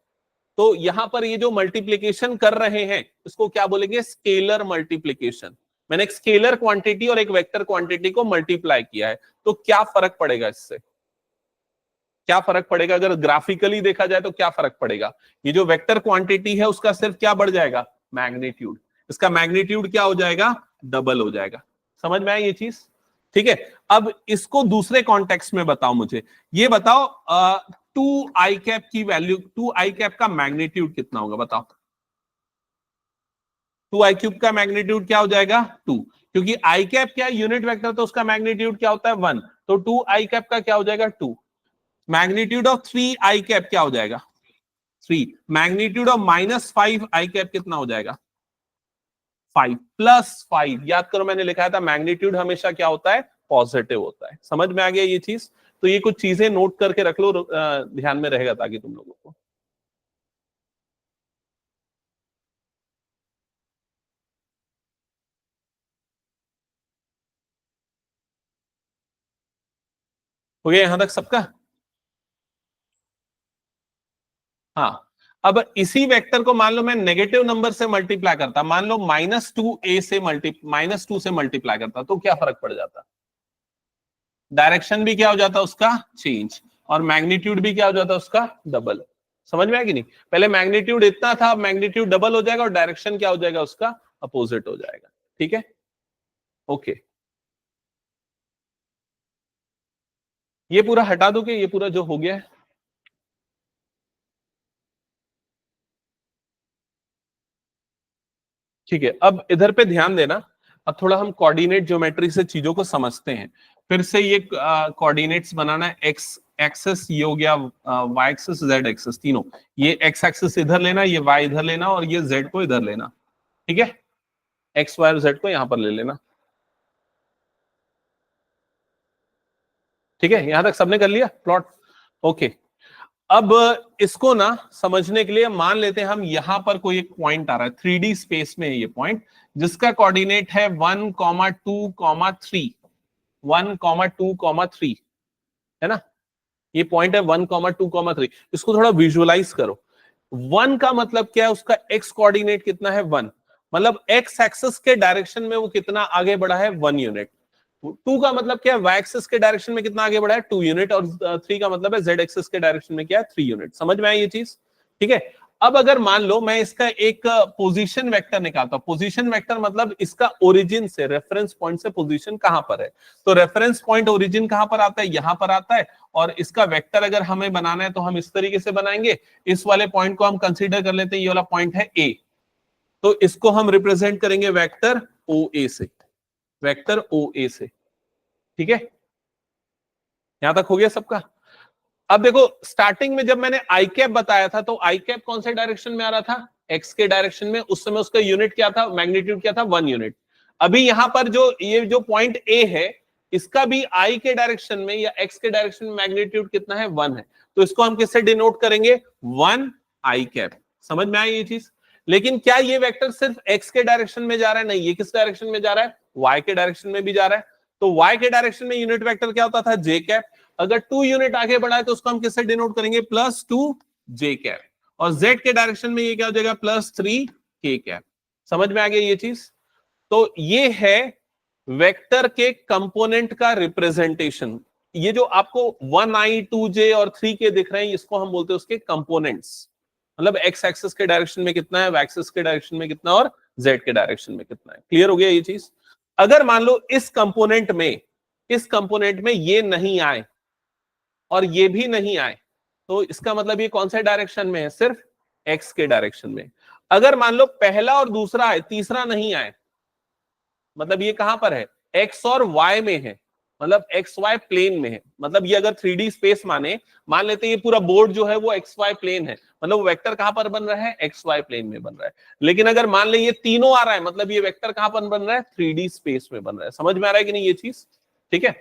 तो यहां पर ये जो मल्टीप्लीकेशन कर रहे हैं इसको क्या बोलेंगे, स्केलर मल्टीप्लीकेशन। मैंने एक स्केलर क्वांटिटी और एक वेक्टर क्वांटिटी को मल्टीप्लाई किया है, तो क्या फर्क पड़ेगा इससे, क्या फर्क पड़ेगा? अगर ग्राफिकली देखा जाए तो क्या फर्क पड़ेगा, ये जो वेक्टर क्वांटिटी है उसका सिर्फ क्या बढ़ जाएगा, मैग्नीट्यूड। इसका मैग्नीट्यूड क्या हो जाएगा, डबल हो जाएगा। समझ में आया ये चीज? ठीक है, अब इसको दूसरे कॉन्टेक्स्ट में बताओ मुझे, ये बताओ 2 आई कैप की वैल्यू, 2 आई कैप का मैग्नीट्यूड कितना होगा, बताओ। 2 आई क्यूब का मैग्नीट्यूड क्या हो जाएगा, 2, क्योंकि आई कैप क्या है, यूनिट वेक्टर, तो उसका मैग्नीट्यूड क्या होता है, 1। तो 2 आई कैप का क्या हो जाएगा, 2। मैग्नीट्यूड ऑफ 3 आई कैप क्या हो जाएगा, 3, मैग्नीट्यूड ऑफ -5 आई कैप कितना हो जाएगा 5 +5। याद करो मैंने लिखा था मैग्नीट्यूड हमेशा क्या होता है पॉजिटिव होता है। समझ में आ गया ये चीज? तो ये कुछ चीजें नोट करके रख लो, ध्यान में रहेगा ताकि तुम लोगों को। हो गया यहां तक सबका? हाँ, अब इसी वेक्टर को मान लो मैं नेगेटिव नंबर से मल्टीप्लाई करता, मान लो -2 से -2 से मल्टीप्लाई करता, तो क्या फर्क पड़ जाता? डायरेक्शन भी क्या हो जाता उसका चेंज, और मैग्नीट्यूड भी क्या हो जाता उसका डबल। समझ में आया कि नहीं? पहले मैग्नीट्यूड इतना था, अब मैग्नीट्यूड डबल हो जाएगा और डायरेक्शन क्या हो जाएगा उसका अपोजिट हो जाएगा। ठीक है, ओके। ये पूरा हटा दोगे, ये पूरा जो हो गया है? ठीक है, अब इधर पे ध्यान देना। अब थोड़ा हम कोऑर्डिनेट ज्योमेट्री से चीजों को समझते हैं। फिर से ये कोऑर्डिनेट्स बनाना है। एक्स एक्सिस ये हो गया, वाई एक्सिस जेड एक्सिस तीनों। ये एक्स एक्सिस इधर लेना, ये वाई इधर लेना और ये जेड को इधर लेना। ठीक है, एक्स वाई और जेड को यहां पर ले लेना। ठीक है, यहां तक सबने कर लिया प्लॉट? ओके। अब इसको ना समझने के लिए मान लेते हैं हम यहां पर कोई एक पॉइंट आ रहा है 3D स्पेस में, ये पॉइंट जिसका कोऑर्डिनेट है 1,2,3, 1,2,3 है ना। ये पॉइंट है 1,2,3। इसको थोड़ा विजुअलाइज करो। 1 का मतलब क्या है, उसका एक्स कोऑर्डिनेट कितना है 1, मतलब एक्स एक्सिस के डायरेक्शन में वो कितना आगे बढ़ा है 1 यूनिट। 2 का मतलब क्या है, वाई एक्सिस के डायरेक्शन में कितना आगे बढ़ा है 2 यूनिट, और 3 का मतलब है जेड एक्सिस के डायरेक्शन में क्या है 3 यूनिट। समझ में आई ये चीज? ठीक है। अब अगर मान लो मैं इसका एक पोजीशन वेक्टर निकालता हूं, पोजीशन वेक्टर मतलब इसका ओरिजिन से, रेफरेंस पॉइंट से पोजीशन कहां पर है, तो रेफरेंस पॉइंट ओरिजिन कहां पर आता है, यहां पर आता है। और इसका वेक्टर अगर हमें बनाना है तो हम इस तरीके से बनाएंगे। इस वाले पॉइंट को हम कंसीडर कर लेते हैं, ये वाला पॉइंट है ए, तो इसको हम रिप्रेजेंट करेंगे वेक्टर ओ ए से, वेक्टर ओ ए से। ठीक है, यहां तक हो गया सबका? अब देखो स्टार्टिंग में जब मैंने आई कैप बताया था, तो आई कैप कौन से डायरेक्शन में आ रहा था, एक्स के डायरेक्शन में। उस समय उसका यूनिट क्या था, मैग्नीट्यूड क्या था 1 यूनिट। अभी यहां पर जो ये जो पॉइंट ए है, इसका भी आई के डायरेक्शन में या एक्स के डायरेक्शन में मैग्नीट्यूड कितना है 1 है। तो इसको हम किससे डिनोट करेंगे 1 आई कैप। समझ में आई ये चीज? लेकिन क्या ये वेक्टर सिर्फ एक्स के डायरेक्शन में जा रहा है? नहीं, ये किस डायरेक्शन में जा रहा है, वाई के डायरेक्शन में भी जा रहा है। तो वाई के डायरेक्शन में यूनिट वेक्टर क्या होता था जे कैप। अगर 2 यूनिट आगे बढ़ा है तो उसको हम किससे डिनोट करेंगे +2 जे कैप। और जेड के डायरेक्शन में ये क्या हो जाएगा +3 के कैप। समझ में आ गया ये चीज? तो ये है वेक्टर के कंपोनेंट का रिप्रेजेंटेशन। ये जो आपको 1i 2j और 3 के दिख रहे हैं, इसको हम बोलते हैं उसके कंपोनेंट्स। मतलब एक्स एक्सिस के डायरेक्शन में कितना है, वाई एक्सिस के डायरेक्शन में कितना और जेड के डायरेक्शन में कितना है। क्लियर हो गया ये चीज? अगर मान लो इस कंपोनेंट में ये नहीं आए और ये भी नहीं आए, तो इसका मतलब ये कौन से डायरेक्शन में है, सिर्फ एक्स के डायरेक्शन में। अगर मान लो पहला और दूसरा है, तीसरा नहीं आए, मतलब ये कहां पर है, एक्स और वाई में है, मतलब एक्स वाई प्लेन में है। मतलब ये अगर 3D स्पेस मान लेते हैं ये पूरा बोर्ड जो है वो एक्स वाई प्लेन है, मतलब वो वेक्टर कहां पर बन रहा है, एक्स वाई प्लेन में बन रहा है। लेकिन अगर मान ले ये तीनों आ रहा है, मतलब ये वेक्टर कहां पर बन रहा है, 3D स्पेस में बन रहा है। समझ में आ रहा है कि नहीं ये चीज? ठीक है,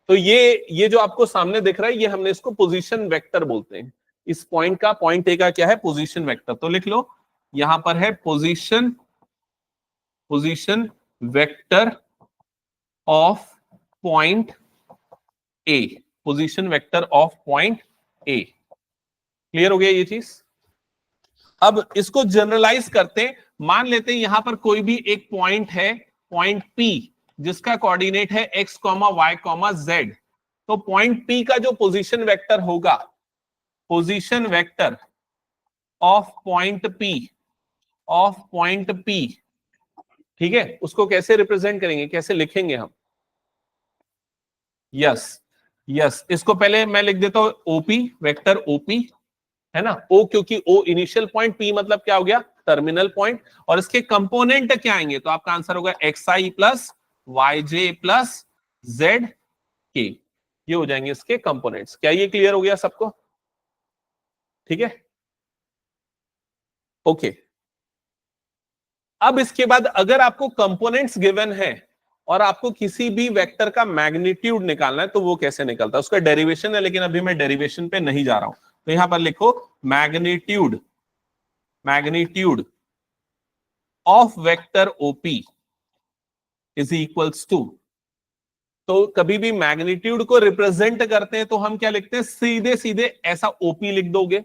तो ये जो आपको सामने दिख रहा है, ये हमने इसको पोजीशन वेक्टर बोलते हैं। इस पॉइंट का, पॉइंट ए का क्या है, पोजीशन वेक्टर। तो लिख लो यहां पर है position vector of point A, position vector of point A. Clear हो गया ये चीज? अब इसको जनरलाइज करते हैं। मान लेते हैं यहां पर कोई भी एक पॉइंट है, पॉइंट पी, जिसका कोऑर्डिनेट है x, y, z। तो पॉइंट पी का जो पोजीशन वेक्टर होगा, position vector of point P, ठीक है, उसको कैसे रिप्रेजेंट करेंगे, कैसे लिखेंगे हम? यस, इसको पहले मैं लिख देता हूं ओपी, वेक्टर ओपी, है ना। ओ क्योंकि ओ इनिशियल पॉइंट, पी मतलब क्या हो गया, टर्मिनल पॉइंट। और इसके कंपोनेंट क्या आएंगे, तो आपका आंसर होगा xi plus yj plus zk, ये हो जाएंगे इसके कंपोनेंट्स। क्या ये क्लियर हो गया सबको? ठीक है, ओके अब इसके बाद अगर आपको कंपोनेंट्स गिवन है और आपको किसी भी वेक्टर का मैग्नीट्यूड निकालना है तो वो कैसे निकलता है, उसका डेरिवेशन है, लेकिन अभी मैं डेरिवेशन पे नहीं जा रहा हूं। तो यहां पर लिखो magnitude, magnitude of vector O P is equals to, तो कभी भी मैग्नीट्यूड को रिप्रेजेंट करते हैं तो हम क्या लिखते हैं, सीधे सीधे ऐसा ओपी लिख दोगे,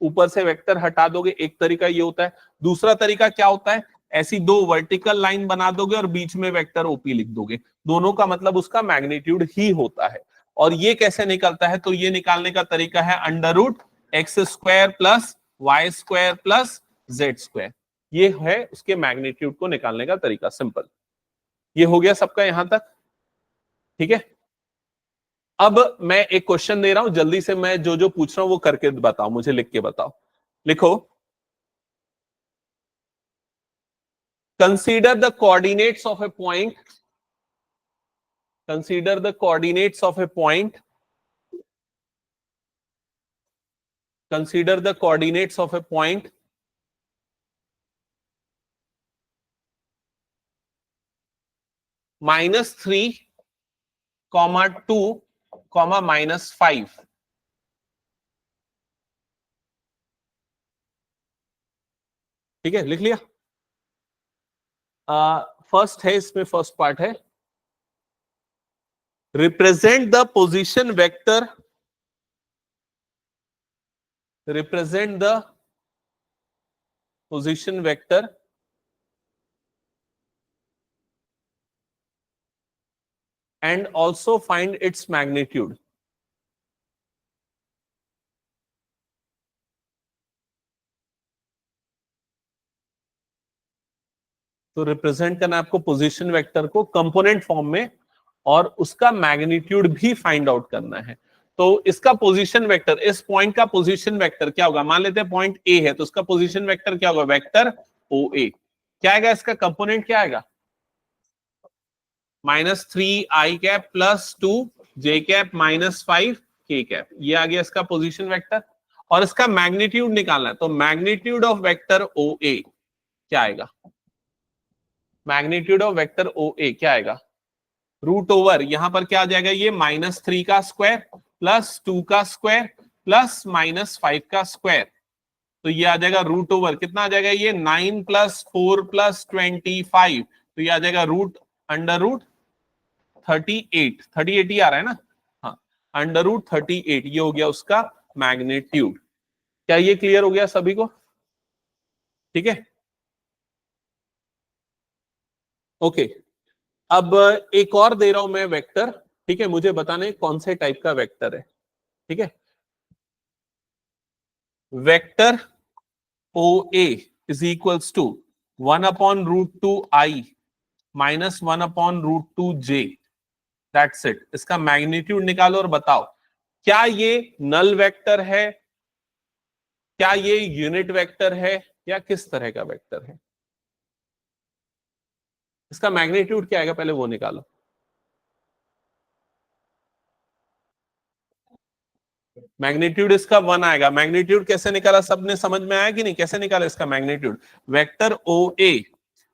ऊपर से वेक्टर हटा दोगे, एक तरीका ये होता है। दूसरा तरीका क्या होता है, ऐसी दो वर्टिकल लाइन बना दोगे और बीच में वेक्टर ओपी लिख दोगे, दोनों का मतलब उसका मैग्नीट्यूड ही होता है। और ये कैसे निकलता है, तो ये निकालने का तरीका है under root X square plus Y square plus Z square, ये है उसके मैग्नीट्यूड को निकालने का तरीका, सिंपल। ये हो गया सबका यहां तक, ठीक है। अब मैं एक क्वेश्चन दे रहा हूं, जल्दी से मैं जो जो पूछ रहा हूं वो करके बताओ, मुझे लिख के बताओ। लिखो consider the coordinates of A point, consider the coordinates of A point, consider the coordinates of A point -3, -2, -5। ठीक है, लिख लिया। फर्स्ट है, इसमें फर्स्ट पार्ट है represent the position vector, represent the position vector and also find its magnitude। तो represent करना आपको पोजीशन वेक्टर को कंपोनेंट फॉर्म में और उसका मैग्नीट्यूड भी फाइंड आउट करना है। तो इसका पोजीशन वेक्टर, इस पॉइंट का पोजीशन वेक्टर क्या होगा, मान लेते हैं पॉइंट ए है, तो उसका पोजीशन वेक्टर क्या होगा, वेक्टर ओ ए। क्या आएगा इसका कंपोनेंट, क्या आएगा, -3i प्लस 2j -5k, ये आ गया इसका पोजीशन वेक्टर। और इसका मैग्नीट्यूड निकालना है, तो मैग्नीट्यूड ऑफ वेक्टर ओ ए क्या आएगा, मैग्नीट्यूड ऑफ वेक्टर ओ ए क्या आएगा, रूट ओवर, यहां पर क्या आ जाएगा, ये -3 का स्क्वायर प्लस 2 का स्क्वायर प्लस -5 का स्क्वायर, तो ये आ जाएगा रूट ओवर, कितना आ जाएगा, ये 9 + 4 + 25, तो ये आ जाएगा रूट अंडर रूट 38, 38 ही आ रहा है ना, हाँ अंडर रूट 38, ये हो गया उसका मैग्नीट्यूड। क्या ये क्लियर हो गया सभी को, ठीक है, ओके। अब एक और दे रहा हूं मैं वेक्टर, ठीक है, मुझे बताने कौन से टाइप का वेक्टर है, ठीक है। Vector O A is equals to 1/√2i -1/√2j, that's it. इसका मैग्नीट्यूड निकालो और बताओ क्या ये नल वेक्टर है, क्या ये यूनिट वेक्टर है, या किस तरह का वेक्टर है। इसका मैग्नीट्यूड क्या आएगा, पहले वो निकालो। मैग्नीट्यूड इसका 1 आएगा। मैग्नीट्यूड कैसे निकाला, सबने समझ में आया कि नहीं, कैसे निकाला इसका magnitude, vector O A,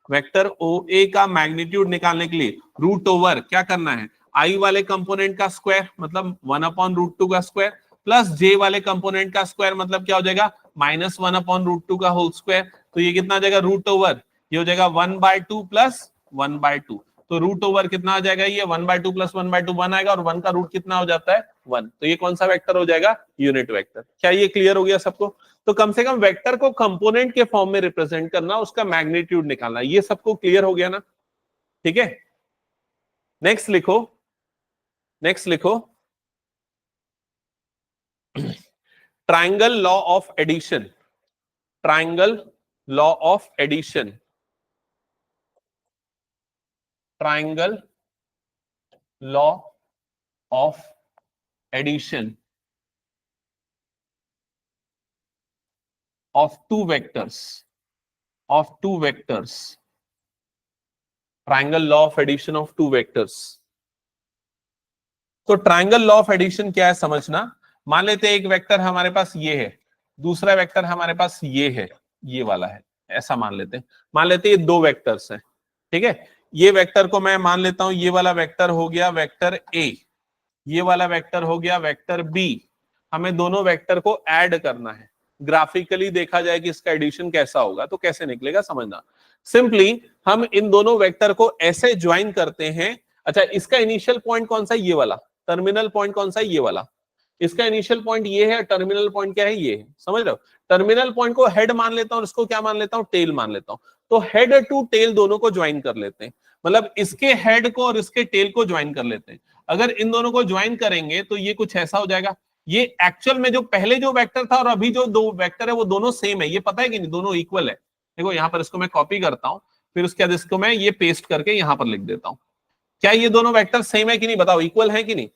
vector O ए का मैग्नीट्यूड निकालने के लिए रूट ओवर क्या करना है, आई वाले कंपोनेंट का स्क्वायर मतलब 1/√2 का स्क्वायर प्लस जे वाले कंपोनेंट का स्क्वायर मतलब क्या हो जाएगा, -1/√2 का होल स्क्वायर, तो ये कितना आ जाएगा रूट ओवर, ये हो जाएगा 1/2 + 1/2, तो रूट ओवर कितना आ जाएगा, ये 1/2 + 1/2 1 आएगा, और 1 का रूट कितना हो जाता है 1, तो ये कौन सा वेक्टर हो जाएगा, यूनिट वेक्टर। क्या ये क्लियर हो गया सबको, तो कम से कम वेक्टर को कंपोनेंट के फॉर्म में रिप्रेजेंट करना, उसका मैग्नीट्यूड निकालना, ये सबको क्लियर हो गया ना, ठीक है। नेक्स्ट लिखो, नेक्स्ट लिखो triangle law of addition, triangle law of addition, triangle law of addition of two vectors, of two vectors, triangle law of addition of two vectors। तो ट्राइंगल लॉ ऑफ एडिशन क्या है समझना, मान लेते हैं एक वेक्टर हमारे पास ये है, दूसरा वेक्टर हमारे पास ये है, ये वाला है, ऐसा मान लेते हैं। मान लेते हैं ये दो वेक्टर्स हैं, ठीक है। ये वेक्टर को मैं मान लेता हूं, ये वाला वेक्टर हो गया वेक्टर ए, ये वाला वेक्टर हो गया वेक्टर बी। हमें दोनों वेक्टर को ऐड करना है। ग्राफिकली देखा जाए कि इसका एडिशन कैसा होगा, तो कैसे निकलेगा समझना। सिंपली हम इन दोनों वेक्टर को ऐसे ज्वाइन करते हैं। अच्छा, इसका इनिशियल पॉइंट कौन सा है? ये वाला। टर्मिनल पॉइंट कौन सा है? ये वाला। इसका इनिशियल पॉइंट ये है, टर्मिनल पॉइंट क्या है? ये है। समझ रहे हो? टर्मिनल पॉइंट को हेड मान लेता हूं और इसको क्या मान लेता हूं? टेल मान लेता हूं। तो हेड टू टेल दोनों को ज्वाइन कर लेते हैं, मतलब इसके हेड को और इसके टेल को ज्वाइन कर लेते हैं। अगर इन दोनों को ज्वाइन करेंगे तो ये कुछ ऐसा हो जाएगा। ये एक्चुअल में जो पहले जो वेक्टर था और अभी जो दो वेक्टर है वो दोनों सेम है, ये पता है कि नहीं? दोनों इक्वल है। देखो यहां पर इसको मैं कॉपी करता हूं, फिर उसके बाद इसको मैं ये पेस्ट करके यहां पर लिख देता हूं। क्या ये दोनों वेक्टर सेम है कि नहीं? बताओ, इक्वल है कि नहीं?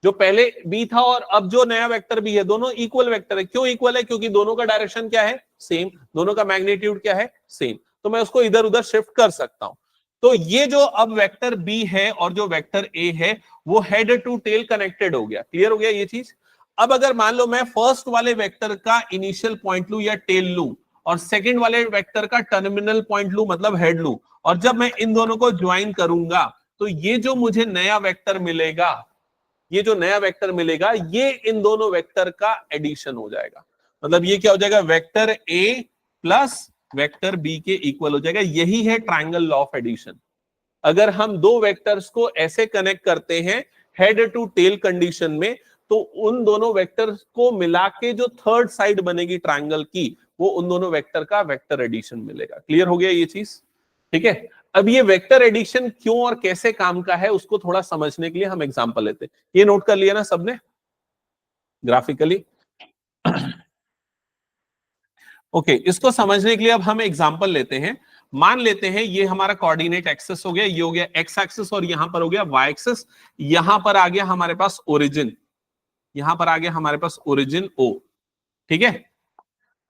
जो पहले बी था और अब जो नया वेक्टर बी है, दोनों इक्वल वेक्टर है। क्यों इक्वल है? क्योंकि दोनों का डायरेक्शन क्या है? सेम। दोनों का मैग्नीट्यूड क्या है? सेम। तो मैं उसको इधर उधर शिफ्ट कर सकता हूं। तो ये जो अब वेक्टर बी है और जो वेक्टर ए है वो हेड टू टेल कनेक्टेड हो गया। क्लियर हो गया ये चीज? अब अगर मान लो मैं फर्स्ट वाले वेक्टर का इनिशियल पॉइंट लू या टेल लू और सेकंड वाले वेक्टर का टर्मिनल पॉइंट लू, मतलब हेड लू, और जब मैं इन दोनों को ज्वाइन करूंगा तो ये जो मुझे नया वेक्टर मिलेगा, ये जो नया वेक्टर मिलेगा ये इन दोनों वेक्टर का एडिशन हो जाएगा। मतलब ये क्या हो जाएगा? Vector A plus vector B के इक्वल हो जाएगा। यही है ट्रायंगल लॉ ऑफ एडिशन। अगर हम दो वेक्टर्स को ऐसे कनेक्ट करते हैं हेड टू टेल कंडीशन में, तो उन दोनों वेक्टर्स को मिला के जो थर्ड साइड बनेगी ट्रायंगल की, वो उन दोनों वेक्टर का वेक्टर एडिशन मिलेगा। क्लियर हो गया ये चीज? ठीक है। अब ये वेक्टर एडिशन क्यों और कैसे काम का है उसको थोड़ा समझने के लिए हम एग्जांपल लेते हैं। ये नोट कर लिया ना सबने ग्राफिकली? ओके, इसको समझने के लिए अब हम एग्जांपल लेते हैं। मान लेते हैं ये हमारा कोऑर्डिनेट एक्सिस हो गया, ये हो गया एक्स एक्सिस और यहां पर हो गया वाई एक्सिस। यहां पर आ गया हमारे पास ओरिजिन, यहां पर आ गया हमारे पास ओरिजिन ओ। ठीक है।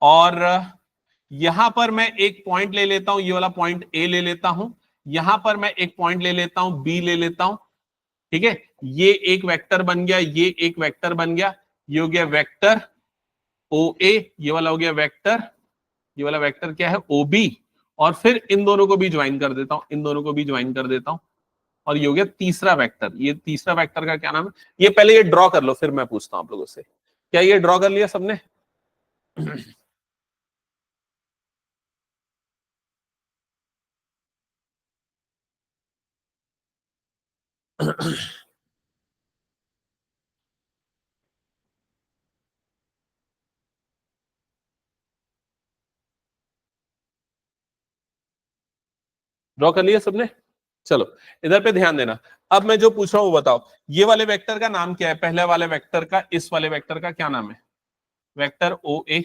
और यहां पर मैं एक पॉइंट ले लेता हूं, ये वाला पॉइंट ए ले लेता हूं। यहां पर मैं एक पॉइंट ले लेता हूं, बी ले लेता हूं। ठीक है। ये एक वेक्टर बन गया, ये एक वेक्टर बन गया। ये हो गया वेक्टर ओ ए, ये वाला हो गया वेक्टर, ये वाला वेक्टर क्या है? O B. और फिर इन दोनों को भी ज्वाइन कर देता हूं, इन दोनों को भी ज्वाइन कर देता हूं। और ये हो गया तीसरा वेक्टर। ये तीसरा वेक्टर का क्या नाम है? ये पहले ये ड्रॉ कर लो, फिर मैं पूछता हूं आप लोगों से। क्या ये ड्रॉ कर लिया सबने? ड्रॉ कर लिया सबने? चलो इधर पे ध्यान देना। अब मैं जो पूछ रहा हूं वो बताओ। ये वाले वेक्टर का नाम क्या है? पहले वाले वेक्टर का, इस वाले वेक्टर का क्या नाम है? Vector O A.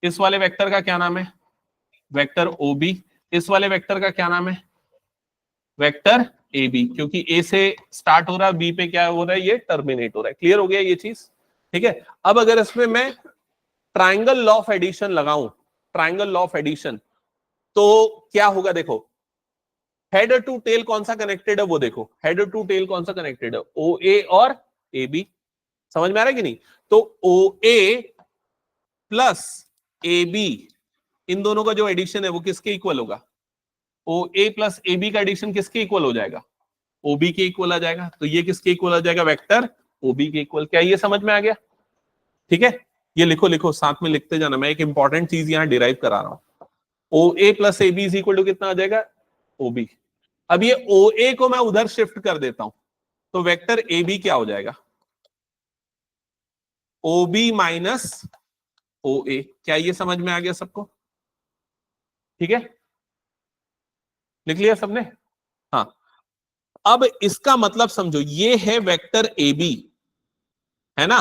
इस वाले वेक्टर का क्या नाम है? Vector O B. इस वाले वेक्टर का क्या नाम है? Vector A B. क्योंकि ए से स्टार्ट हो रहा है, बी पे क्या हो रहा है? ये टर्मिनेट हो रहा है। क्लियर हो गया ये चीज? ठीक है। अब अगर इसमें मैं ट्राइंगल लॉ ऑफ एडिशन लगाऊं, ट्राइंगल लॉ ऑफ एडिशन, तो क्या होगा? देखो हेड टू टेल कौन सा कनेक्टेड है वो देखो। हेड टू टेल कौन सा कनेक्टेड है? ओ ए और ए बी। समझ में आ रहा है कि नहीं? तो ओ ए प्लस ए बी, इन दोनों का जो एडिशन है वो किसके इक्वल होगा? ओ ए प्लस ए बी का एडिशन किसके इक्वल हो जाएगा? ओबी के इक्वल आ जाएगा। तो ये किसके इक्वल आ जाएगा? वेक्टर ओबी के इक्वल। क्या ये समझ में आ गया? ठीक है। ये लिखो, लिखो साथ में लिखते जाना। मैं एक इंपॉर्टेंट चीज यहां डिराइव करा रहा हूं। O A plus A B is equal to कितना आ जाएगा? ओबी। अब ये ओ ए को मैं उधर शिफ्ट कर देता हूं, तो वेक्टर ए बी क्या हो जाएगा? ओ बी माइनस ओ ए। क्या ये समझ में आ गया सबको? ठीक है, लिख लिया सबने? हाँ। अब इसका मतलब समझो, ये है वेक्टर ए बी, है ना?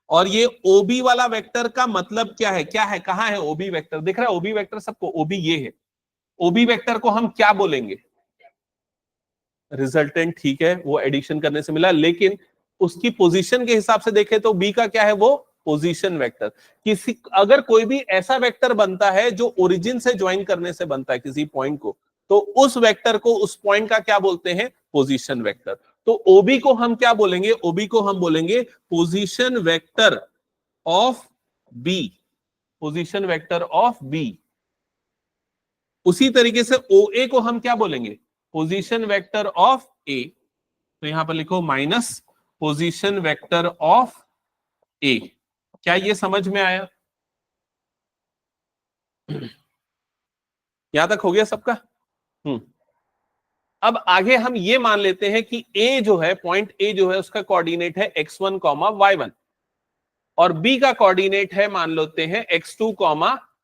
और ये ओबी वाला वेक्टर का मतलब क्या है? क्या है? कहां है ओबी वेक्टर? दिख रहा है ओबी वेक्टर सबको? ओबी ये है। ओबी वेक्टर को हम क्या बोलेंगे? रिजल्टेंट। ठीक है, वो एडिशन करने से मिला, लेकिन उसकी पोजीशन के हिसाब से देखें तो बी का क्या है? वो पोजीशन वेक्टर। किसी अगर कोई भी ऐसा वेक्टर बनता है जो ओरिजिन से ज्वाइन करने से बनता है किसी पॉइंट को, तो उस वेक्टर को, उस पॉइंट का क्या बोलते हैं? Position vector. तो ओबी को हम क्या बोलेंगे? ओबी को हम बोलेंगे position vector of B. Position vector of B. उसी तरीके से OA को हम क्या बोलेंगे, पोजीशन वेक्टर ऑफ ए। तो यहां पर लिखो माइनस पोजीशन वेक्टर ऑफ ए। क्या ये समझ में आया? यहां तक हो गया सबका? अब आगे हम ये मान लेते हैं कि ए जो है, पॉइंट ए जो है, उसका कोऑर्डिनेट है x1, y1 और बी का कोऑर्डिनेट है मान लेते हैं x2,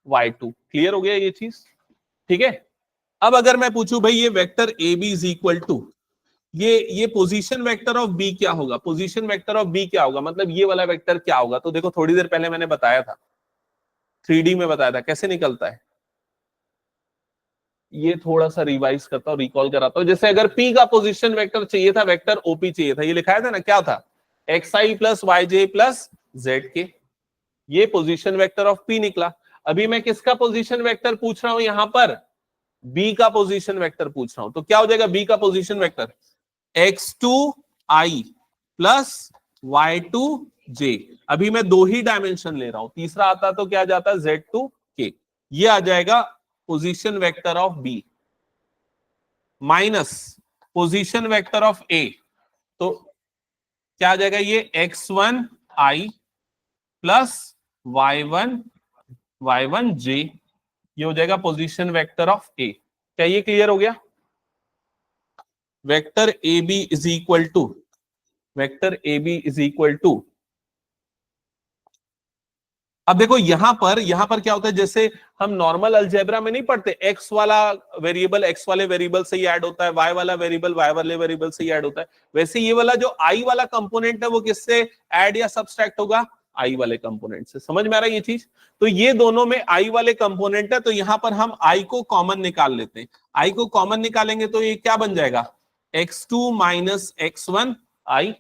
y2। क्लियर हो गया ये चीज? ठीक है। अब अगर मैं पूछूं भाई ये vector A B is equal to ये पोजीशन वेक्टर ऑफ बी क्या होगा, पोजीशन वेक्टर ऑफ बी क्या होगा, मतलब ये वाला वेक्टर क्या होगा? तो देखो थोड़ी देर पहले मैंने बताया था, 3D में बताया था कैसे निकलता है। ये थोड़ा सा रिवाइज करता हूं, रिकॉल कराता हूं। जैसे अगर P का पोजीशन वेक्टर चाहिए था, वेक्टर OP चाहिए था, ये लिखाया था ना, क्या था, xi plus yj plus zk। ये पोजीशन वेक्टर ऑफ P निकला। अभी मैं किसका पोजीशन वेक्टर पूछ रहा हूं यहां पर, B का पोजीशन वेक्टर पूछ रहा हूं। तो क्या हो जाएगा B का position vector, x2i plus y2j। अभी मैं 2 ही डायमेंशन ले रहा हूं, तीसरा आता तो क्या जाता z2k। ये आ जाएगा position vector of B minus position vector of A. तो क्या आ जाएगा, ये x1i प्लस y1j, ये हो जाएगा पोजीशन वेक्टर ऑफ ए। क्या ये क्लियर हो गया? Vector A B is equal to, vector A B is equal to, अब देखो यहां पर क्या होता है, जैसे हम नॉर्मल अलजेब्रा में नहीं पढ़ते, एक्स वाला वेरिएबल एक्स वाले वेरिएबल से ही ऐड होता है, वाई वाला वेरिएबल वाई वाले वेरिएबल से ही ऐड होता है। वैसे ये वाला जो आई वाला कंपोनेंट है वो किससे ऐड या सब्सट्रैक्ट होगा, आई वाले कंपोनेंट से। समझ में आ रहा है ये चीज? तो ये दोनों में आई वाले कंपोनेंट है, तो यहां पर हम आई को कॉमन निकाल लेते हैं। आई को कॉमन निकालेंगे तो ये क्या बन जाएगा, x2 माइनस x1 आई,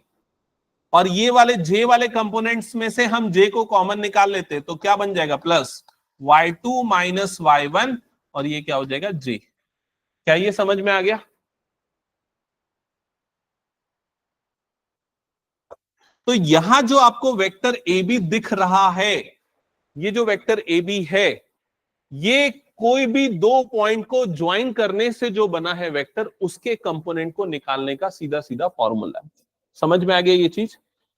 और ये वाले जे वाले कंपोनेंट्स में से हम जे को कॉमन निकाल लेते हैं तो क्या बन जाएगा, प्लस y2 माइनस y1, और ये क्या हो जाएगा, जे। क्या ये समझ में आ गया? तो यहां जो आपको वेक्टर ए बी दिख रहा है, ये जो वेक्टर ए बी है, ये कोई भी दो पॉइंट को ज्वाइन करने से जो बना है वेक्टर, उसके कंपोनेंट को निकालने का सीधा सीधा फॉर्मूला है। समझ में आ गया ये चीज?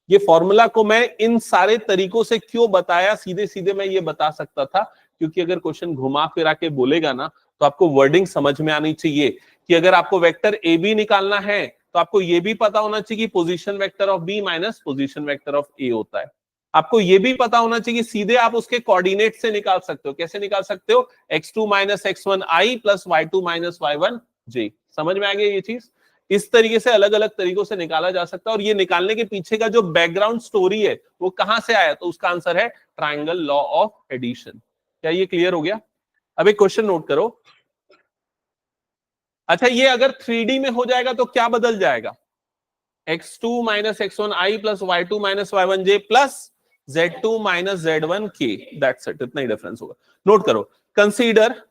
ये फॉर्मूला को मैं इन सारे तरीकों से क्यों बताया, सीधे सीधे मैं ये बता सकता था, क्योंकि अगर क्वेश्चन घुमा फिरा के बोलेगा ना, तो आपको वर्डिंग समझ में आनी चाहिए कि अगर आपको वेक्टर ए बी निकालना है तो आपको ये भी पता होना चाहिए कि position vector of B minus position vector of A होता है। आपको ये भी पता होना चाहिए सीधे आप उसके कोऑर्डिनेट से निकाल सकते हो। कैसे निकाल सकते हो, x2 minus x1 I plus y2 minus y1 j। समझ में आ गया ये चीज? इस तरीके से अलग अलग तरीकों से निकाला जा सकता है, और ये निकालने के पीछे का जो बैकग्राउंड स्टोरी है वो कहां से आया, तो उसका आंसर है ट्राइंगल लॉ ऑफ एडिशन। क्या ये क्लियर हो गया? अब एक क्वेश्चन नोट करो। अच्छा, ये अगर 3D में हो जाएगा तो क्या बदल जाएगा, x2 minus x1 I plus y2 minus y1 j plus z2 minus z1 k। That's it, इतना ही डिफरेंस होगा। नोट करो, consider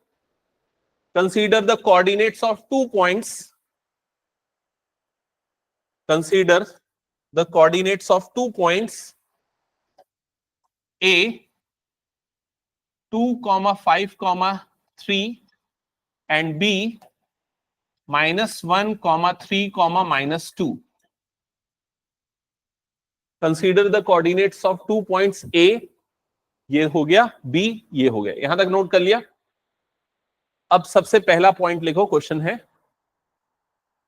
the coordinates of 2 points, consider the coordinates of 2 points A 2, 5, 3 and B -1, 3, -2. Consider the coordinates of 2 points A, ये हो गया, B ये हो गया। यहां तक नोट कर लिया? अब सबसे पहला पॉइंट लिखो, क्वेश्चन है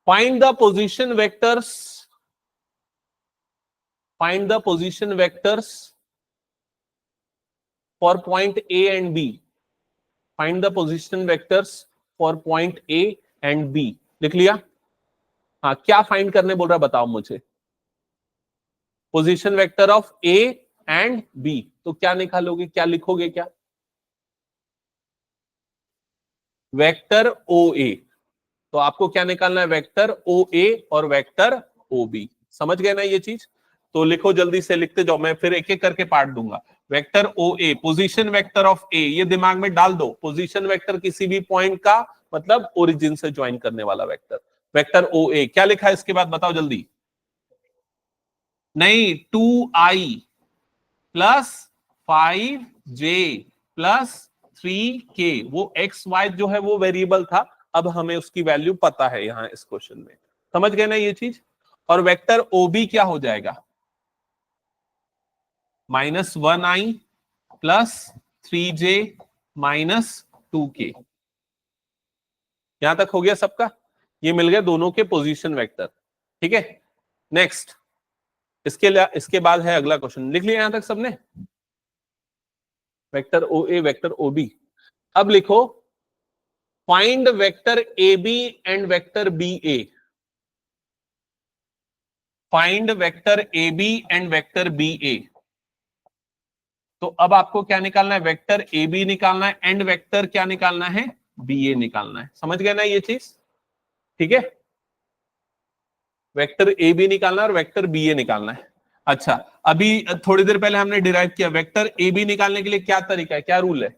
find the position vectors for point A and B। Find the position vectors for point A and B। लिख लिया? हाँ, क्या फाइंड करने बोल रहा है बताओ मुझे। Position vector of A and B, तो क्या निकालोगे, क्या लिखोगे, क्या वेक्टर OA। तो आपको क्या निकालना है, वेक्टर OA और वेक्टर OB। समझ गए ना ये चीज? तो लिखो, जल्दी से लिखते जाओ, मैं फिर एक एक करके पार्ट दूंगा। Vector OA, position vector of A, ये दिमाग में डाल दो। पोजीशन वेक्टर किसी भी पॉइंट का मतलब ओरिजिन से ज्वाइन करने वाला वेक्टर। वेक्टर OA क्या लिखा है इसके बाद बताओ जल्दी। नहीं, 2i plus 5j plus 3k, वो एक्स वाई जो है वो वेरिएबल था, अब हमें उसकी वैल्यू पता है यहां इस क्वेश्चन में। समझ गए ना ये चीज? और वेक्टर ओबी क्या हो जाएगा? -1i plus 3j minus 2k। यहां तक हो गया सबका? ये मिल गए दोनों के पोजीशन वेक्टर। ठीक है, नेक्स्ट इसके बाद है अगला क्वेश्चन। लिख लिया यहां तक सबने? Vector O A, vector O B. अब लिखो find vector A B and vector B A. Find vector A B and vector B A. तो अब आपको क्या निकालना है? वेक्टर ए बी निकालना है एंड वेक्टर क्या निकालना है? बी ए निकालना है। समझ गए ना ये चीज? ठीक है, वेक्टर ए बी निकालना है और वेक्टर बी ए निकालना है। अच्छा, अभी थोड़ी देर पहले हमने डिराइव किया वेक्टर ए बी निकालने के लिए क्या तरीका है, क्या रूल है?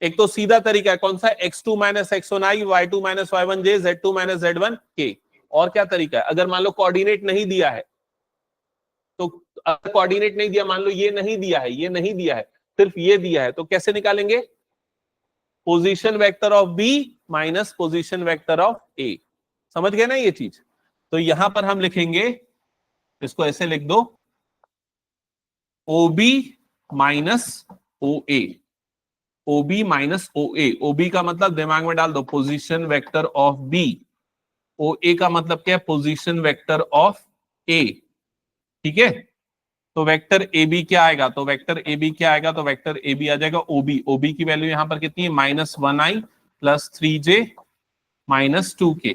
एक तो सीधा तरीका है, कौन सा? x2 minus x1 i, y2 minus y1 j, z2 minus z1 k। और क्या तरीका है? अगर मान लो कोऑर्डिनेट नहीं दिया है तो, अगर कोऑर्डिनेट नहीं दिया, मान लो ये नहीं दिया है, ये नहीं दिया है, सिर्फ ये दिया है, तो कैसे निकालेंगे? Position vector of B minus position vector of A. समझ गए ना ये चीज? तो यहां पर हम लिखेंगे, इसको ऐसे लिख दो, OB minus OA। OB minus OA। OB का मतलब दिमाग में डाल दो, position vector of B। OA का मतलब क्या है? Position vector of A। ठीक है, तो वेक्टर ए बी क्या आएगा? तो वेक्टर ए बी क्या आएगा? तो वेक्टर ए बी आ जाएगा ओबी। ओबी की वैल्यू यहां पर कितनी है? -1i plus 3j minus 2k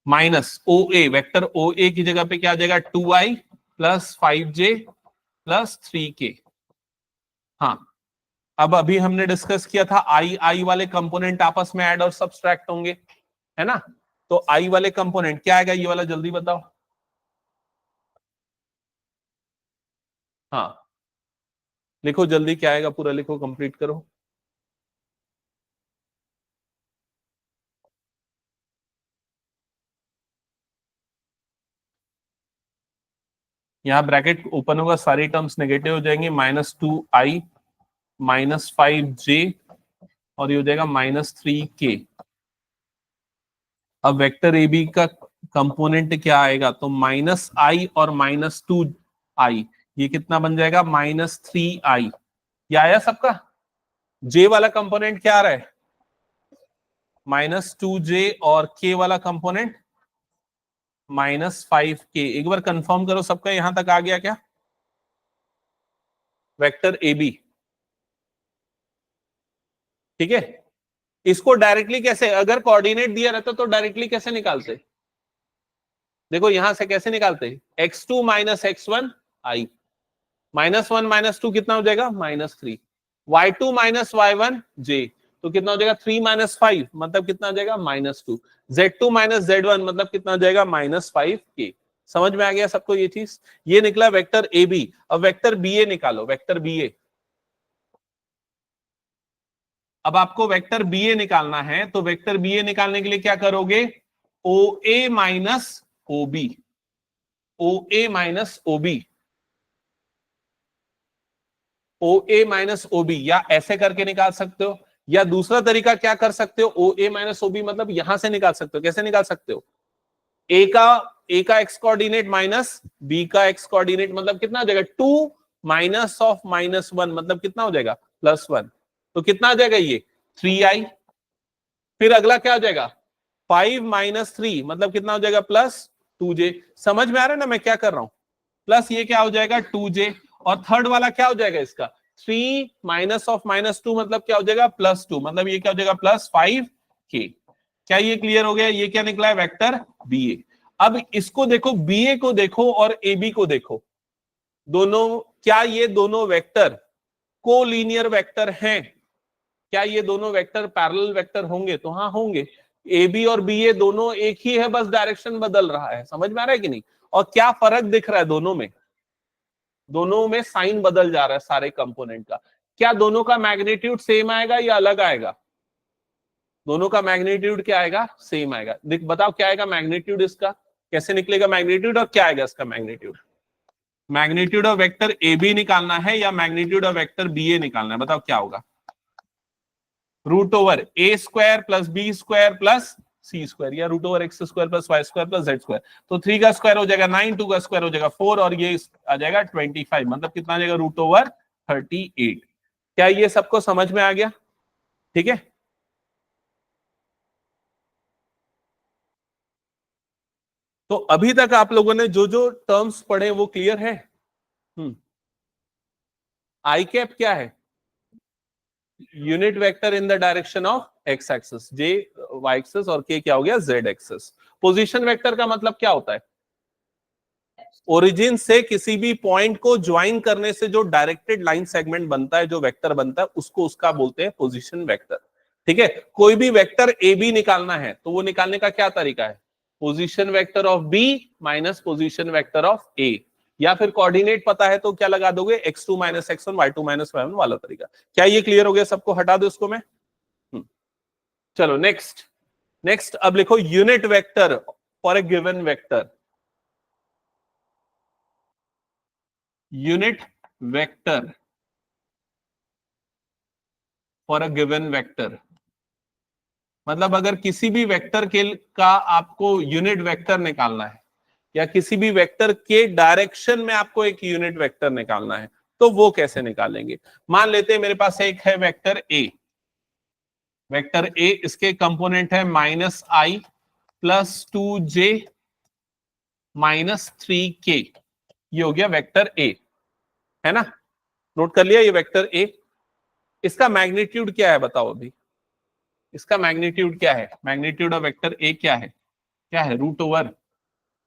minus O A. Vector O A की जगह पे क्या आ जाएगा? 2i plus 5j plus 3k। हाँ, अब अभी हमने डिस्कस किया था आई आई वाले कंपोनेंट आपस में ऐड और सब्सट्रैक्ट होंगे, है ना? तो आई वाले कंपोनेंट क्या आएगा? ये वाला जल्दी बताओ। हाँ, लिखो जल्दी, क्या आएगा? पूरा लिखो, कंप्लीट करो। यहाँ ब्रैकेट ओपन होगा, सारी टर्म्स नेगेटिव हो जाएंगी, -2i -5j और ये हो जाएगा -3k। अब वेक्टर ए बी का कंपोनेंट क्या आएगा? तो -i और -2i, ये कितना बन जाएगा? -3i। ये आया सबका? जे वाला कंपोनेंट क्या आ रहा है? -2j और k वाला कंपोनेंट -5k। एक बार कंफर्म करो सबका यहां तक आ गया क्या? Vector A B. ठीक है, इसको डायरेक्टली कैसे, अगर कोऑर्डिनेट दिया रहता तो डायरेक्टली कैसे निकालते? देखो यहां से कैसे निकालते? x2 माइनस x1 i, -1 -2 कितना हो जाएगा? -3। y2 माइनस y1 j, तो कितना हो जाएगा? 3 माइनस 5 मतलब कितना हो जाएगा? -2। z2 माइनस z1 मतलब कितना हो जाएगा? -5k। समझ में आ गया सबको ये चीज? ये निकला वेक्टर ए बी। अब वेक्टर बी ए निकालो, वेक्टर बी ए। अब आपको वेक्टर बी ए निकालना है, तो वेक्टर बी ए निकालने के लिए क्या करोगे? ओ ए माइनस ओ बी। ओ ए माइनस ओ बी। ओ ए माइनस ओ बी, या ऐसे करके निकाल सकते हो, या दूसरा तरीका क्या कर सकते हो? ओ ए माइनस ओ बी मतलब यहां से निकाल सकते हो। कैसे निकाल सकते हो? ए का एक्स कोऑर्डिनेट माइनस बी का एक्स कोऑर्डिनेट मतलब कितना हो जाएगा? 2 माइनस ऑफ -1 मतलब कितना हो जाएगा? +1। तो कितना आ जाएगा ये? 3i। फिर अगला क्या हो जाएगा? 5 माइनस 3 मतलब कितना हो जाएगा? +2j। समझ में आ रहा है ना मैं क्या कर रहा हूं? प्लस ये क्या हो जाएगा? 2j। और थर्ड वाला क्या हो जाएगा इसका? 3 माइनस ऑफ -2 मतलब क्या हो जाएगा? +2 मतलब ये क्या हो जाएगा? +5k। क्या ये क्लियर हो गया? ये क्या निकला है? वेक्टर बी ए। अब इसको देखो, बी ए को देखो और ए बी को देखो, दोनों, क्या ये दोनों वेक्टर कोलीनियर वेक्टर हैं? क्या ये दोनों वेक्टर पैरेलल वेक्टर होंगे? तो हाँ होंगे। ए बी और बी ए दोनों एक ही है, बस डायरेक्शन बदल रहा है। समझ में आ रहा है कि नहीं? और क्या फर्क दिख रहा है दोनों में? दोनों में साइन बदल जा रहा है सारे कंपोनेंट का। क्या दोनों का मैग्नीट्यूड सेम आएगा या अलग आएगा? दोनों का मैग्नीट्यूड क्या आएगा? सेम आएगा। बताओ क्या आएगा मैग्नीट्यूड इसका? कैसे निकलेगा मैग्नीट्यूड और क्या आएगा इसका magnitude? Magnitude of vector A B निकालना है या magnitude of vector B A निकालना है, बताओ क्या होगा? Root over A square plus B square plus C square, या root over X square plus Y square plus Z square. तो 3 का स्क्वायर हो जाएगा 9, 2 का स्क्वायर हो जाएगा 4 और ये आ जाएगा 25, मतलब कितना आ जाएगा? Root over 38। क्या ये सबको समझ में आ गया? ठीक है, तो अभी तक आप लोगों ने जो जो टर्म्स पढ़े वो क्लियर है? आई कैप क्या है? Unit vector in the direction of X axis, J Y axis, और के क्या हो गया? Z axis. पोजीशन वेक्टर का मतलब क्या होता है? ओरिजिन से किसी भी पॉइंट को ज्वाइन करने से जो डायरेक्टेड लाइन सेगमेंट बनता है, जो वेक्टर बनता है, उसको उसका बोलते हैं पोजीशन वेक्टर। ठीक है, कोई भी वेक्टर ए बी निकालना है तो वो निकालने का क्या तरीका है? Position vector of B minus position vector of A, या फिर कोऑर्डिनेट पता है तो क्या लगा दोगे? x2 minus x1 y2 minus y1 वाला तरीका। क्या ये क्लियर हो गया सबको? हटा दो इसको मैं। चलो नेक्स्ट। नेक्स्ट अब लिखो unit vector for a given vector. Unit vector for a given vector, मतलब अगर किसी भी वेक्टर के का आपको यूनिट वेक्टर निकालना है या किसी भी वेक्टर के डायरेक्शन में आपको एक यूनिट वेक्टर निकालना है तो वो कैसे निकालेंगे? मान लेते हैं मेरे पास एक है वेक्टर ए। वेक्टर ए, इसके कंपोनेंट है -i प्लस 2j -3k। ये हो गया वेक्टर ए, है ना? नोट कर लिया ये वेक्टर ए। इसका मैग्नीट्यूड क्या है बताओ अभी? इसका मैग्नीट्यूड क्या है? मैग्नीट्यूड ऑफ वेक्टर ए क्या है? क्या है? रूट ओवर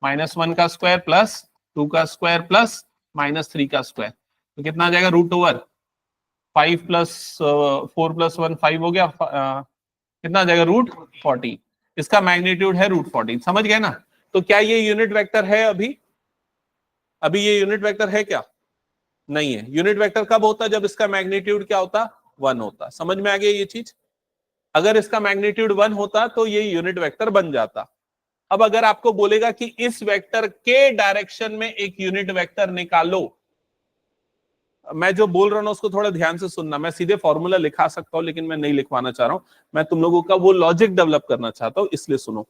-1 का स्क्वायर प्लस 2 का स्क्वायर प्लस -3 का स्क्वायर। तो कितना आ जाएगा? रूट ओवर 5 प्लस 4 प्लस 1 5 हो गया। कितना आ जाएगा? रूट 14। इसका मैग्नीट्यूड है रूट 14। समझ गए ना? तो क्या ये यूनिट वेक्टर है अभी? अभी ये यूनिट वेक्टर है क्या? नहीं है। यूनिट वेक्टर कब होता? जब इसका मैग्नीट्यूड क्या होता? 1 होता। समझ में आ गया ये चीज? अगर इसका मैग्नीट्यूड 1 होता तो ये यूनिट वेक्टर बन जाता। अब अगर आपको बोलेगा कि इस वेक्टर के डायरेक्शन में एक यूनिट वेक्टर निकालो, मैं जो बोल रहा हूं उसको थोड़ा ध्यान से सुनना। मैं सीधे फॉर्मूला लिखा सकता हूं लेकिन मैं नहीं लिखवाना चाह रहा हूं, मैं तुम लोगों का वो लॉजिक डेवलप करना चाहता हूं, इसलिए सुनो।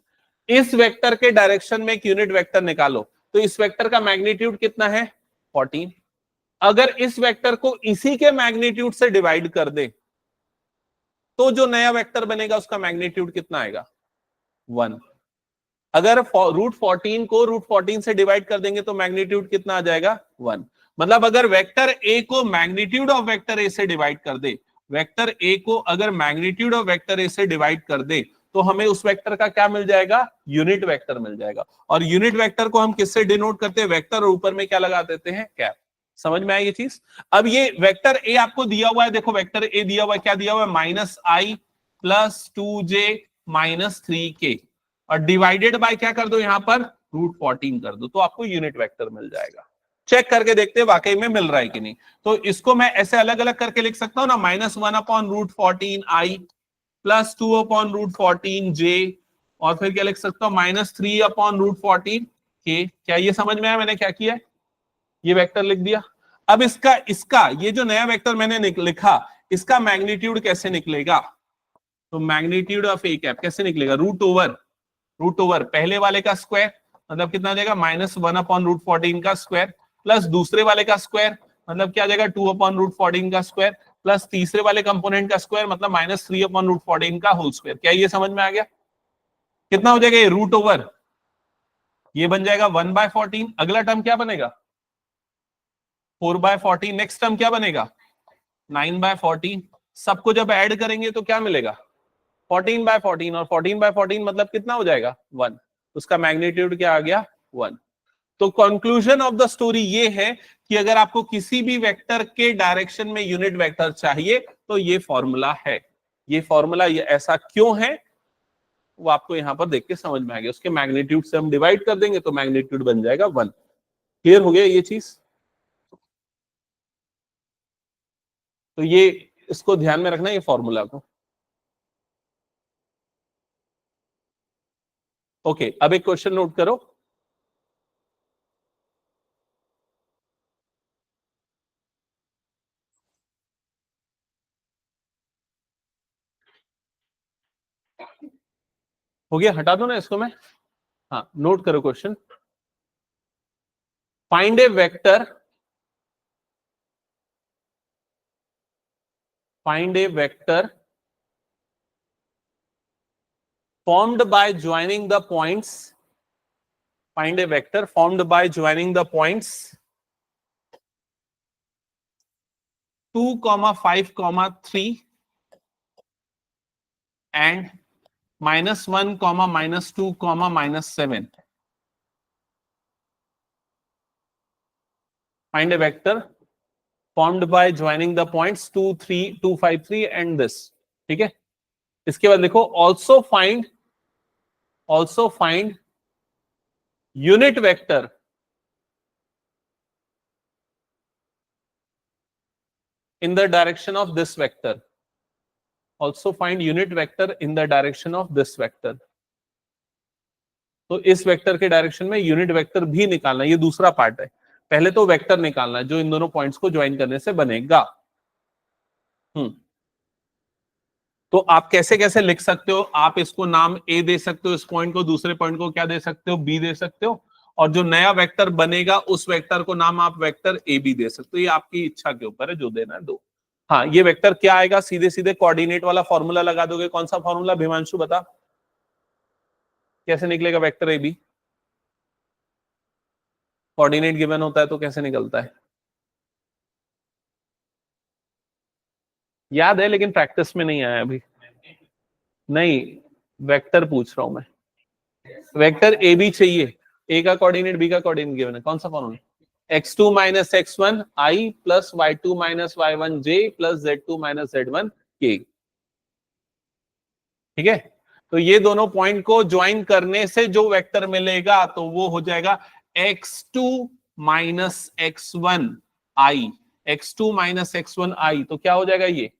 इस वेक्टर के डायरेक्शन में एक यूनिट वेक्टर निकालो तो इस वेक्टर का मैग्नीट्यूड कितना है? 14। अगर इस वेक्टर को इसी के मैग्नीट्यूड से डिवाइड कर दे तो जो नया वेक्टर बनेगा उसका मैग्नीट्यूड कितना आएगा? 1। अगर रूट 14 को रूट 14 से डिवाइड कर देंगे तो मैग्नीट्यूड कितना आ जाएगा? 1। मतलब अगर वेक्टर ए को मैग्नीट्यूड ऑफ वेक्टर ए से डिवाइड कर दे, वेक्टर ए को अगर मैग्नीट्यूड ऑफ वेक्टर ए से डिवाइड कर दे तो हमें उस वेक्टर का क्या मिल जाएगा? यूनिट वेक्टर मिल जाएगा। और यूनिट वेक्टर को हम किससे डिनोट करते हैं? वेक्टर, और ऊपर में क्या लगा देते हैं? कैप। समझ में आई ये चीज? अब ये वेक्टर ए आपको दिया हुआ है, देखो वेक्टर ए दिया हुआ है, क्या दिया हुआ है? -i प्लस 2j -3k, और डिवाइडेड बाय क्या कर दो यहां पर? रूट 14 कर दो, तो आपको यूनिट वेक्टर मिल जाएगा। चेक करके देखते हैं वाकई में मिल रहा है कि नहीं। तो इसको मैं ऐसे अलग अलग करके लिख सकता हूं ना, -1/√14i प्लस 2/√14j, और फिर क्या लिख सकता हूं? -3/√14k। क्या ये समझ में आया मैंने क्या किया? ये वेक्टर लिख दिया। अब इसका इसका ये जो नया वेक्टर मैंने लिखा, इसका मैग्नीट्यूड कैसे निकलेगा? तो मैग्नीट्यूड ऑफ ए कैप कैसे निकलेगा? रूट ओवर पहले वाले का स्क्वायर, मतलब कितना आ जाएगा? -1/√14 का स्क्वायर, प्लस दूसरे वाले का स्क्वायर, मतलब क्या आ जाएगा? 2/√14 का स्क्वायर, प्लस तीसरे वाले कंपोनेंट का स्क्वायर, मतलब -3/√14 का होल स्क्वायर। क्या ये समझ में आ गया? कितना हो जाएगा ये? रूट ओवर, ये बन जाएगा 1/14। अगला टर्म क्या बनेगा? 4/14। नेक्स्ट टर्म क्या बनेगा? 9/14। सबको जब ऐड करेंगे तो क्या मिलेगा? 14/14, और 14/14 मतलब कितना हो जाएगा? 1। उसका मैग्नीट्यूड क्या आ गया? 1। तो कंक्लूजन ऑफ द स्टोरी ये है कि अगर आपको किसी भी वेक्टर के डायरेक्शन में यूनिट वेक्टर चाहिए तो ये फॉर्मूला है। ये फॉर्मूला ये ऐसा क्यों है वो आपको यहां पर देख के समझ में आ गया। उसके मैग्नीट्यूड से हम डिवाइड कर देंगे तो मैग्नीट्यूड बन जाएगा 1। क्लियर हो गया ये चीज? तो ये इसको ध्यान में रखना, ये फॉर्मूला को। ओके, अब एक क्वेश्चन नोट करो। हो गया, हटा दो ना इसको मैं। हाँ, नोट करो question. Find a vector, find a vector formed by joining the points, find a vector formed by joining the points 2, 5, 3 and -1, -2, -7. Find a vector formed by joining the points 2, 3, 2, 5, 3 and this. ठीक है, इसके बाद देखो also find unit vector in the direction of this vector. Also find unit vector in the direction of this vector. तो इस vector के direction में unit vector भी निकालना, ये दूसरा पार्ट है। पहले तो वेक्टर निकालना है जो इन दोनों पॉइंट्स को ज्वाइन करने से बनेगा। तो आप कैसे कैसे लिख सकते हो, आप इसको नाम ए दे सकते हो, इस पॉइंट को, दूसरे पॉइंट को क्या दे सकते हो, बी दे सकते हो, और जो नया वेक्टर बनेगा उस वेक्टर को नाम आप वेक्टर ए बी दे सकते हो। ये आपकी इच्छा के ऊपर है, जो देना है दो। हाँ, ये वेक्टर क्या आएगा, सीधे सीधे कोऑर्डिनेट वाला फॉर्मूला लगा दोगे। कौन सा फॉर्मूला भीमांशु बता, कैसे निकलेगा vector A B? Coordinate given होता है तो कैसे निकलता है? याद है लेकिन प्रैक्टिस में नहीं आया अभी। नहीं, वेक्टर पूछ रहा हूं मैं। वेक्टर ए बी चाहिए, ए का कोऑर्डिनेट बी का कोऑर्डिनेट गिवन है। कौन सा formula? x2 - x1 i plus y2 - y1 j plus z2 - z1 k। ठीक है, तो ये दोनों पॉइंट को ज्वाइन करने से जो वेक्टर मिलेगा तो वो हो जाएगा x2 - x1 i, x2 - x1 i, तो क्या हो जाएगा ये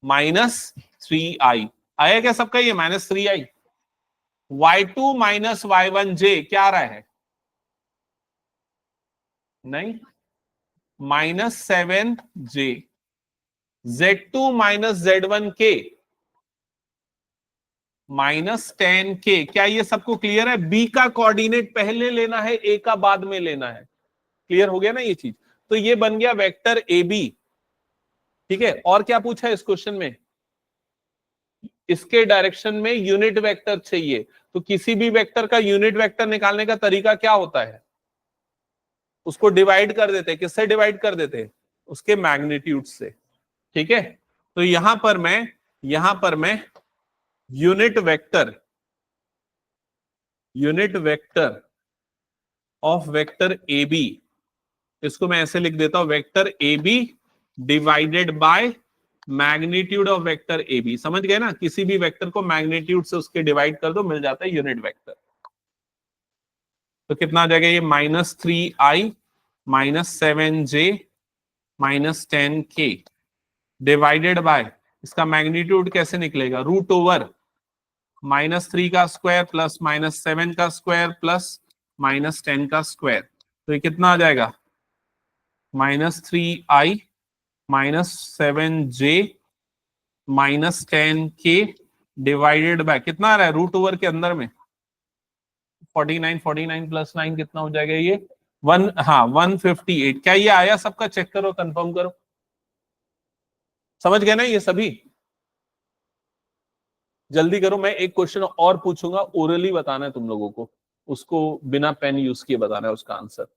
-3i। आया क्या सबका ये -3i? y2 - y1 j क्या आ रहा है? नहीं, -7j, z2 - z1 k -10k। क्या ये सबको क्लियर है? बी का कोऑर्डिनेट पहले लेना है, ए का बाद में लेना है। क्लियर हो गया ना ये चीज? तो ये बन गया वेक्टर ए बी। ठीक है, और क्या पूछा है इस क्वेश्चन में? इसके डायरेक्शन में यूनिट वेक्टर चाहिए। तो किसी भी वेक्टर का यूनिट वेक्टर निकालने का तरीका क्या होता है? उसको डिवाइड कर देते हैं। किससे डिवाइड कर देते हैं? उसके मैग्नीट्यूड से। ठीक है, तो यहां पर मैं unit vector of vector A B, इसको मैं ऐसे लिख देता हूं, vector A B divided by magnitude of vector A B. समझ गए ना? किसी भी वेक्टर को मैग्नीट्यूड से उसके डिवाइड कर दो, मिल जाता है यूनिट वेक्टर। तो कितना आ जाएगा ये? -3i -7j -10k divided by, इसका मैग्नीट्यूड कैसे निकलेगा? √ओवर -3 का स्क्वायर प्लस -7 का स्क्वायर प्लस -10 का स्क्वायर। तो ये कितना आ जाएगा? -3i -7j -10k divided by, कितना आ रहा है √ओवर के अंदर में? 49 प्लस 9 कितना हो जाएगा ये? 158। क्या ये आया सबका? चेक करो, कंफर्म करो। समझ गए ना ये सभी? जल्दी करो, मैं एक क्वेश्चन और पूछूंगा, ओरली बताना है तुम लोगों को, उसको बिना पेन यूज किए बताना है उसका आंसर।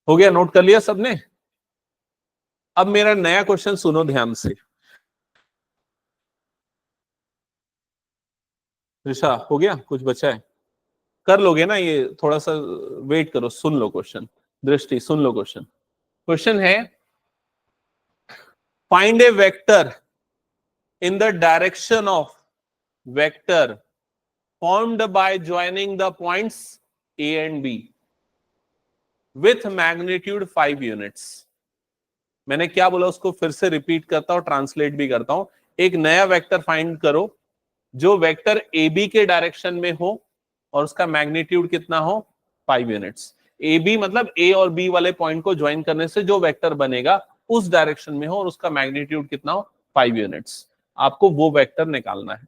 हो गया? नोट कर लिया सबने? अब मेरा नया क्वेश्चन सुनो ध्यान से। ऋषा, हो गया? कुछ बचा है? कर लोगे ना ये? थोड़ा सा वेट करो, सुन लो क्वेश्चन। दृष्टि, सुन लो क्वेश्चन। क्वेश्चन है, find a vector in the direction of vector formed by joining the points A and B with magnitude 5 units। मैंने क्या बोला उसको फिर से रिपीट करता हूं, ट्रांसलेट भी करता हूं। एक नया वेक्टर फाइंड करो जो वेक्टर ए बी के डायरेक्शन में हो और उसका मैग्नीट्यूड कितना हो? 5 यूनिट्स। ए बी मतलब ए और बी वाले पॉइंट को ज्वाइन करने से जो वेक्टर बनेगा उस डायरेक्शन में हो और उसका मैग्नीट्यूड कितना हो 5 यूनिट्स, आपको वो वेक्टर निकालना है।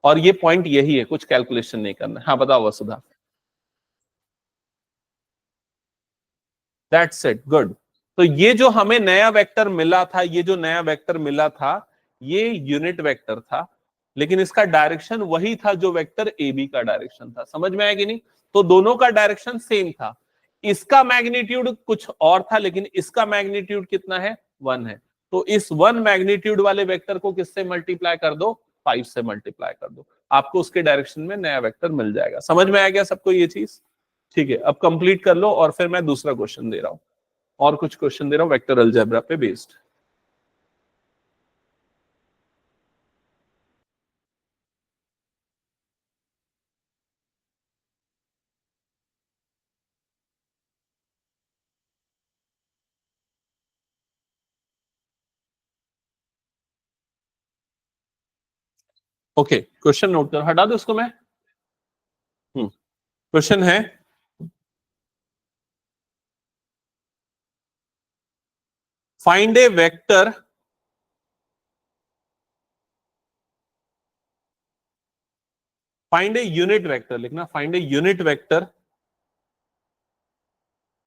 और ये पॉइंट यही है, कुछ कैलकुलेशन नहीं करना है। हाँ बताओ वसुधा। That's it, good. तो ये जो हमें नया वेक्टर मिला था, ये जो नया वेक्टर मिला था ये यूनिट वेक्टर था, लेकिन इसका डायरेक्शन वही था जो वेक्टर ए बी का डायरेक्शन था। समझ में आया कि नहीं? तो दोनों का डायरेक्शन सेम था। इसका मैग्नीट्यूड कुछ और था, लेकिन इसका मैग्नीट्यूड कितना है? 1 है। तो इस 1 मैग्नीट्यूड वाले वेक्टर को किससे मल्टीप्लाई कर दो? 5 से मल्टीप्लाई कर दो, आपको उसके डायरेक्शन में नया वेक्टर मिल जाएगा। समझ में आ गया सबको ये चीज? ठीक है, अब कंप्लीट कर लो और फिर मैं दूसरा क्वेश्चन दे रहा हूं, और कुछ क्वेश्चन दे रहा हूं वेक्टर अलजेब्रा पे बेस्ड। ओके, क्वेश्चन नोट करो, हटा दो उसको मैं। क्वेश्चन है, find a vector find a unit vector, लिखना find a unit vector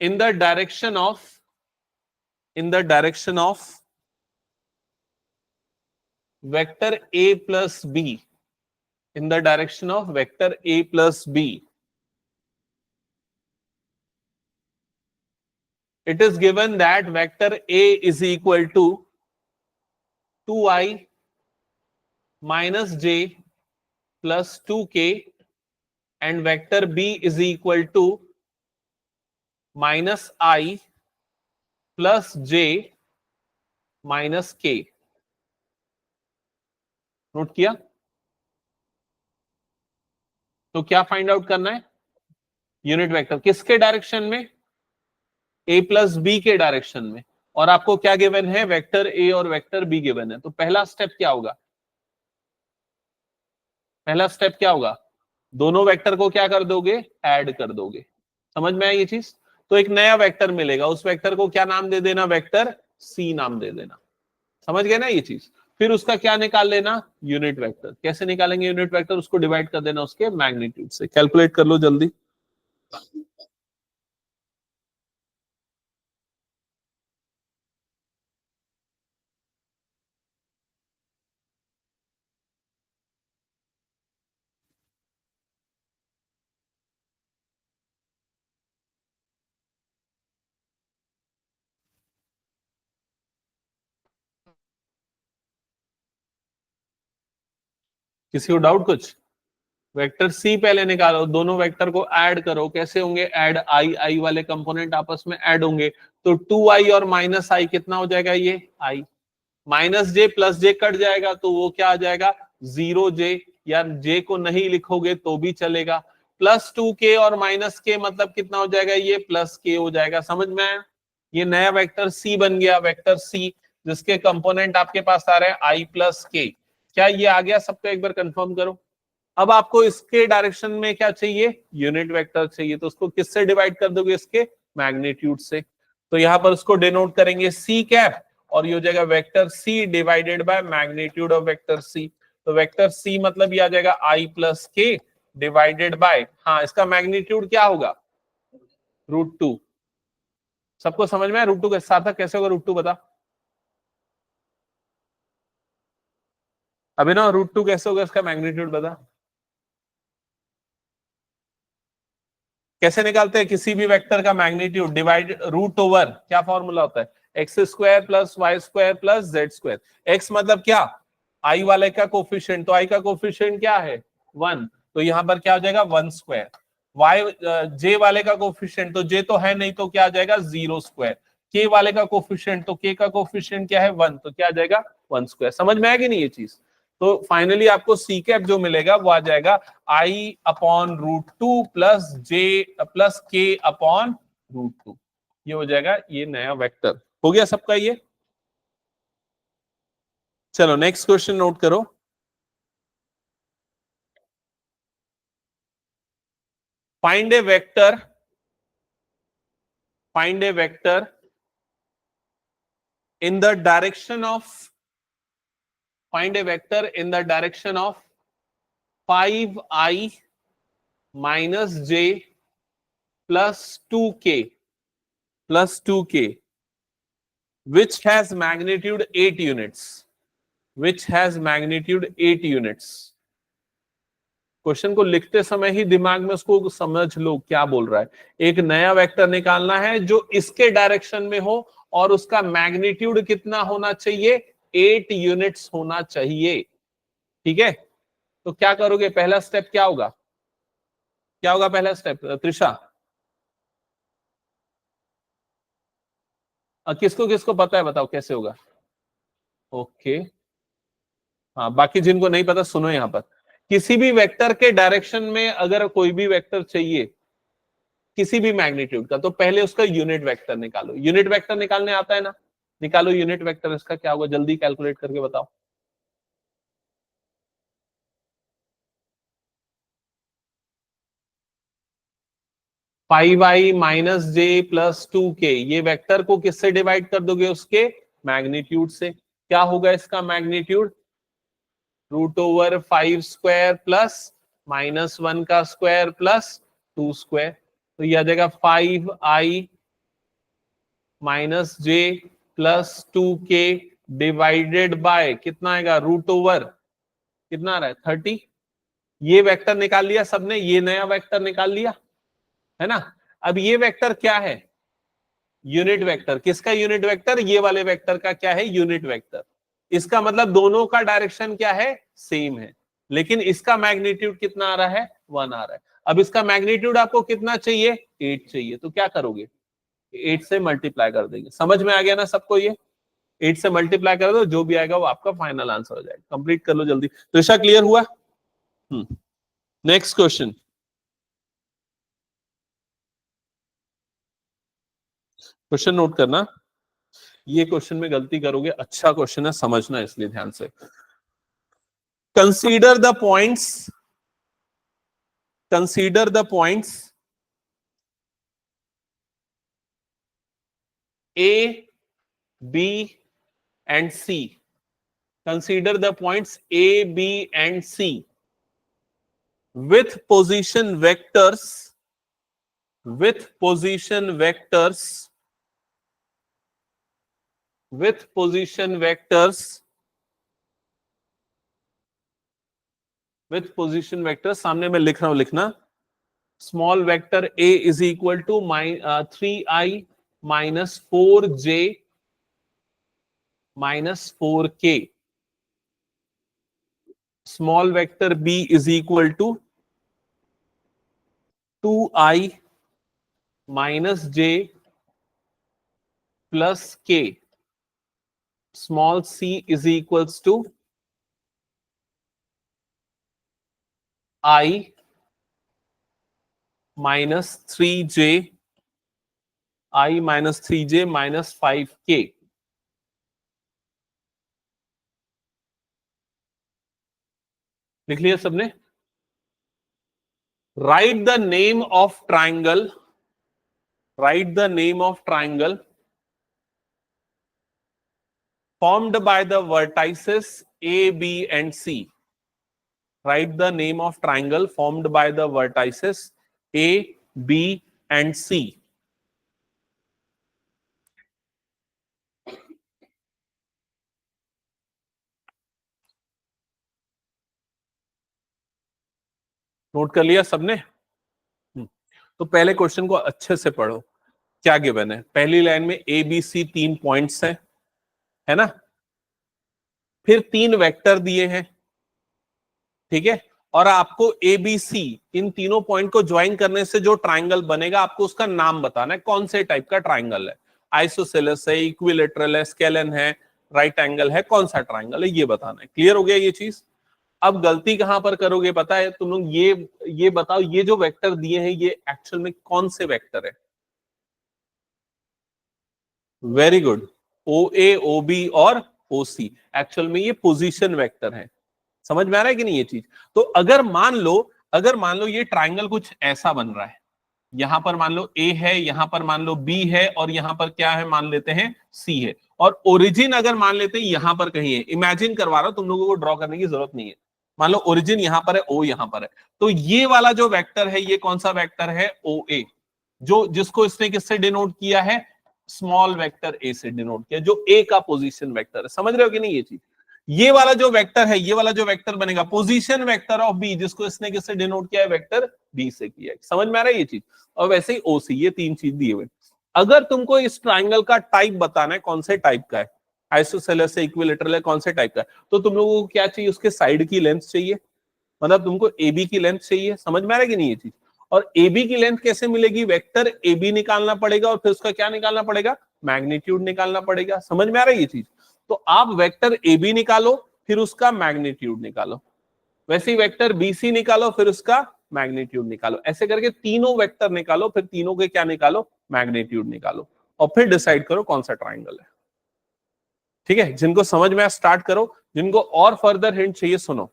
in the direction of vector A plus B, in the direction of vector a plus b. It is given that vector a is equal to 2i minus j plus 2k and vector b is equal to minus I plus j minus k. Note किया? तो क्या find out करना है? Unit vector किसके direction में? a plus B के direction में। और आपको क्या गिवन है? वेक्टर a और वेक्टर b गिवन है। तो पहला स्टेप क्या होगा? पहला स्टेप क्या होगा? दोनों वेक्टर को क्या कर दोगे? ऐड कर दोगे। समझ में आई ये चीज? तो एक नया वेक्टर मिलेगा, उस वेक्टर को क्या नाम दे देना? वेक्टर सी नाम दे देना। समझ गए ना ये चीज? फिर उसका क्या निकाल लेना? Unit vector. कैसे निकालेंगे यूनिट वेक्टर? उसको डिवाइड कर देना उसके मैग्नीट्यूड से। कैलकुलेट कर लो जल्दी। किसी को डाउट कुछ? वेक्टर सी पहले निकालो, दोनों वेक्टर को ऐड करो। कैसे होंगे ऐड? आई आई वाले कंपोनेंट आपस में ऐड होंगे। तो 2i और माइनस आई कितना हो जाएगा? ये आई। माइनस जे प्लस जे कट जाएगा तो वो क्या आ जाएगा? 0j, या जे को नहीं लिखोगे तो भी चलेगा। प्लस 2k और माइनस के मतलब कितना हो जाएगा? ये प्लस के हो जाएगा। समझ में आया? ये नया वेक्टर सी बन गया, वेक्टर सी, जिसके कंपोनेंट आपके पास आ रहे हैं आई प्लस के। क्या ये आ गया सबको? एक बार कंफर्म करो। अब आपको इसके डायरेक्शन में क्या चाहिए? यूनिट वेक्टर चाहिए। तो उसको किससे डिवाइड कर दोगे? इसके मैग्नीट्यूड से। तो यहां पर उसको डिनोट करेंगे सी कैप, और ये हो जाएगा vector C divided by magnitude of vector C. तो वेक्टर सी मतलब ये आ जाएगा I plus K divided by, हाँ इसका मैग्नीट्यूड क्या होगा? √2। सबको समझ में है? √2 के साथ कैसे होगा √2? बता अभिनव, √2 कैसे होगा? इसका मैग्नीट्यूड बता। कैसे निकालते हैं किसी भी वेक्टर का मैग्नीट्यूड? डिवाइड रूट ओवर, क्या फॉर्मूला होता है? X square plus Y square plus Z square. X मतलब क्या? आई वाले का कोफिशिएंट, तो आई का कोफिशिएंट क्या है? 1, तो यहां पर क्या हो जाएगा? 1 स्क्वायर। वाई जे वाले का कोफिशिएंट, तो जे तो है नहीं, तो क्या आ जाएगा? 0 स्क्वायर। के वाले का कोफिशिएंट, तो के का कोफिशिएंट क्या है? 1, तो क्या आ जाएगा? 1 स्क्वायर। समझ में आएगी नहीं ये चीज? तो फाइनली आपको सी कैप जो मिलेगा वो आ जाएगा आई अपॉन √2 प्लस जे प्लस के अपॉन √2। ये हो जाएगा ये नया वेक्टर। हो गया सबका ये? चलो नेक्स्ट क्वेश्चन नोट करो। Find a vector find a vector in the direction of 5i minus j plus 2k which has magnitude 8 units. Question को लिखते समय ही दिमाग में उसको समझ लो क्या बोल रहा है। एक नया वेक्टर निकालना है जो इसके डायरेक्शन में हो और उसका मैग्नीट्यूड कितना होना चाहिए, 8 यूनिट्स होना चाहिए। ठीक है, तो क्या करोगे, पहला स्टेप क्या होगा, पहला स्टेप त्रिशा? किसको किसको पता है बताओ कैसे होगा? ओके, हाँ, बाकी जिनको नहीं पता सुनो, यहां पर किसी भी वेक्टर के डायरेक्शन में अगर कोई भी वेक्टर चाहिए किसी भी मैग्नीट्यूड का, तो पहले उसका यूनिट वेक्टर निकालो। यूनिट वेक्टर निकालने आता है ना, निकालो यूनिट वेक्टर। इसका क्या होगा, जल्दी कैलकुलेट करके बताओ। फाइव आई माइनस जे प्लस 2k, ये वेक्टर को किससे डिवाइड कर दोगे, उसके मैग्नीट्यूड से। क्या होगा इसका मैग्नीट्यूड, √5 स्क्वायर प्लस -1 का स्क्वायर प्लस 2 स्क्वायर। तो यह आ जाएगा 5i minus J plus 2k divided by कितना आएगा, √, कितना आ रहा है 30। ये वेक्टर निकाल लिया सबने, ये नया वेक्टर निकाल लिया है ना। अब ये वेक्टर क्या है, यूनिट वेक्टर। किसका यूनिट वेक्टर, ये वाले वेक्टर का क्या है, यूनिट वेक्टर। इसका मतलब दोनों का डायरेक्शन क्या है, सेम है, लेकिन इसका मैग्नीट्यूड कितना आ रहा है, 1 आ रहा है। अब इसका मैग्नीट्यूड आपको कितना चाहिए, 8 चाहिए। तो क्या करोगे, 8 से मल्टीप्लाई कर देंगे। समझ में आ गया ना सबको, ये 8 से मल्टीप्लाई कर दो, जो भी आएगा वो आपका फाइनल आंसर हो जाएगा। कंप्लीट कर लो जल्दी। तो इसका क्लियर हुआ। नेक्स्ट क्वेश्चन, क्वेश्चन नोट करना। ये क्वेश्चन में गलती करोगे, अच्छा क्वेश्चन है, समझना इसलिए ध्यान से। Consider the points A, B and C. Consider the points A, B and C with position vectors सामने मैं लिख रहा हूं, लिखना। Small vector A is equal to 3i minus 4j minus 4k। Small vector B is equal to 2i minus j plus k। Small c is equals to i minus 3j minus 5k। लिख लिया सबने? Right the name of triangle formed by the vertices A, B and C. Write the name of triangle formed by the vertices A, B and C. Note कर लिया सबने? तो पहले question को अच्छे से पढ़ो। क्या गिवन है, पहली लाइन में A, B, C 3 पॉइंट्स है ना। फिर 3 वेक्टर दिए हैं, ठीक है। और आपको A, B, C इन तीनों पॉइंट को ज्वाइन करने से जो ट्राइंगल बनेगा, आपको उसका नाम बताना है, कौन से टाइप का ट्राइंगल है। आइसोसेलेस है, इक्विलेटरल है, स्केलन है, राइट एंगल है, कौन सा ट्राइंगल है, ये बताना है। क्लियर हो गया ये चीज? अब गलती कहां पर करोगे पता है तुम लोग, ये बताओ, ये जो वेक्टर दिए हैं ये एक्चुअल में कौन से वेक्टर है? वेरी गुड, OA, OB और OC। एक्चुअल में ये पोजीशन वेक्टर है। समझ में आ रहा है कि नहीं ये चीज? तो अगर मान लो ये ट्राइंगल कुछ ऐसा बन रहा है, यहां पर मान लो ए है, यहां पर मान लो बी है, और यहां पर क्या है मान लेते हैं सी है, और ओरिजिन अगर मान लेते हैं यहां पर कहीं है, इमेजिन करवा रहा हूं, तुम लोगों को ड्रॉ करने की जरूरत नहीं है। मान लो ओरिजिन यहां पर है, ओ यहां पर है, तो ये वाला जो वेक्टर है ये कौन सा वेक्टर है, ओ ए, जो जिसको इसने किससे डिनोट किया है, स्मॉल वेक्टर ए से डिनोट किया, जो ए का पोजीशन वेक्टर है। समझ रहे हो कि नहीं ये चीज? ये वाला जो वेक्टर है, ये वाला जो वेक्टर बनेगा पोजीशन वेक्टर ऑफ बी, जिसको इसने किससे डिनोट किया है, वेक्टर बी से किया है। समझ में आ रहा है ये चीज? और वैसे ही ओसी, ये तीन चीज दिए हुए। अगर तुमको इस ट्राइंगल का टाइप बताना है, कौन से टाइप का है, आइसोसेलेस है, इक्विलेटरल है, कौन से टाइप का है, तो तुम लोगों को क्या चाहिए, उसके साइड की लेंथ चाहिए, मतलब तुमको ए बी की लेंथ चाहिए। समझ में आ रहा है कि नहीं ये चीज? और ए बी की लेंथ कैसे मिलेगी, वेक्टर ए बी निकालना पड़ेगा, और फिर उसका क्या निकालना पड़ेगा, मैग्नीट्यूड निकालना पड़ेगा। समझ में आ रहा है ये चीज? तो आप वेक्टर ए बी निकालो, फिर उसका मैग्नीट्यूड निकालो, वैसे ही वेक्टर बी सी निकालो, फिर उसका मैग्नीट्यूड निकालो, ऐसे करके तीनों वेक्टर निकालो, फिर तीनों के क्या निकालो, मैग्नीट्यूड निकालो, और फिर डिसाइड करो कौन सा ट्राइंगल है। ठीक है, जिनको समझ में आया स्टार्ट करो, जिनको और फर्दर हिंट चाहिए सुनो।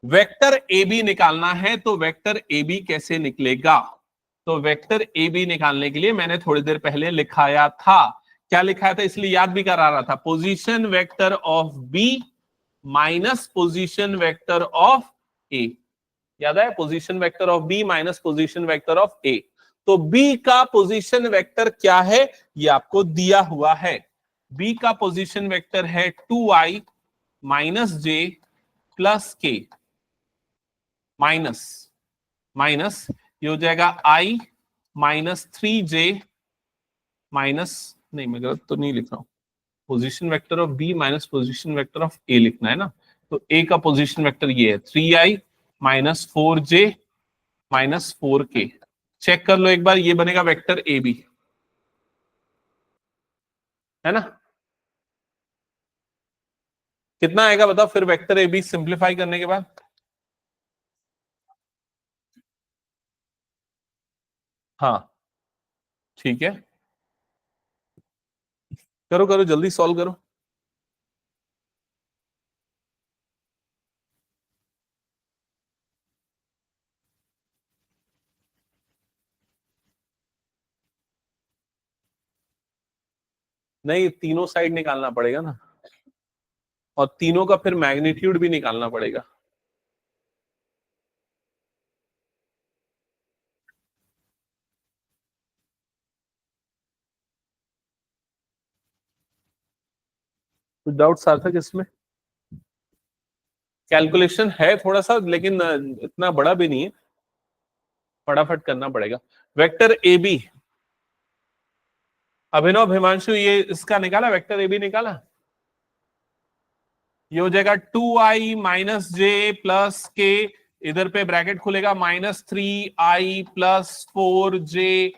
वेक्टर ए बी निकालना है, तो वेक्टर ए बी कैसे निकलेगा, तो वेक्टर ए बी निकालने के लिए मैंने थोड़ी देर पहले लिखाया था, क्या लिखाया था, इसलिए याद भी करा रहा था, position vector of B minus position vector of A. याद है, position vector of B minus position vector of A. तो बी का पोजीशन वेक्टर क्या है, ये आपको दिया हुआ है। बी का पोजीशन वेक्टर है 2i माइनस जे प्लस के, माइनस माइनस ये हो जाएगा i माइनस 3j माइनस, नहीं मैं गलत तो नहीं लिख रहा हूं, position vector of B minus position vector of A लिखना है ना। तो ए का पोजीशन वेक्टर ये है 3i minus 4j minus 4k। Check कर लो एक बार, ये बनेगा वेक्टर ए बी, है ना? कितना आएगा बताओ फिर वेक्टर ए बी सिंप्लीफाई करने के बाद? हाँ ठीक है, करो करो जल्दी सॉल्व करो। नहीं, तीनों साइड निकालना पड़ेगा ना, और तीनों का फिर मैग्नीट्यूड भी निकालना पड़ेगा। कुछ डाउट सार्थक इसमें? कैलकुलेशन है थोड़ा सा, लेकिन इतना बड़ा भी नहीं है, फटाफट करना पड़ेगा। वेक्टर ए बी, अभिनव हिमांशु ये इसका निकाला, वेक्टर ए बी निकाला, ये हो जाएगा 2i माइनस जे प्लस के, इधर पे ब्रैकेट खुलेगा -3i प्लस 4j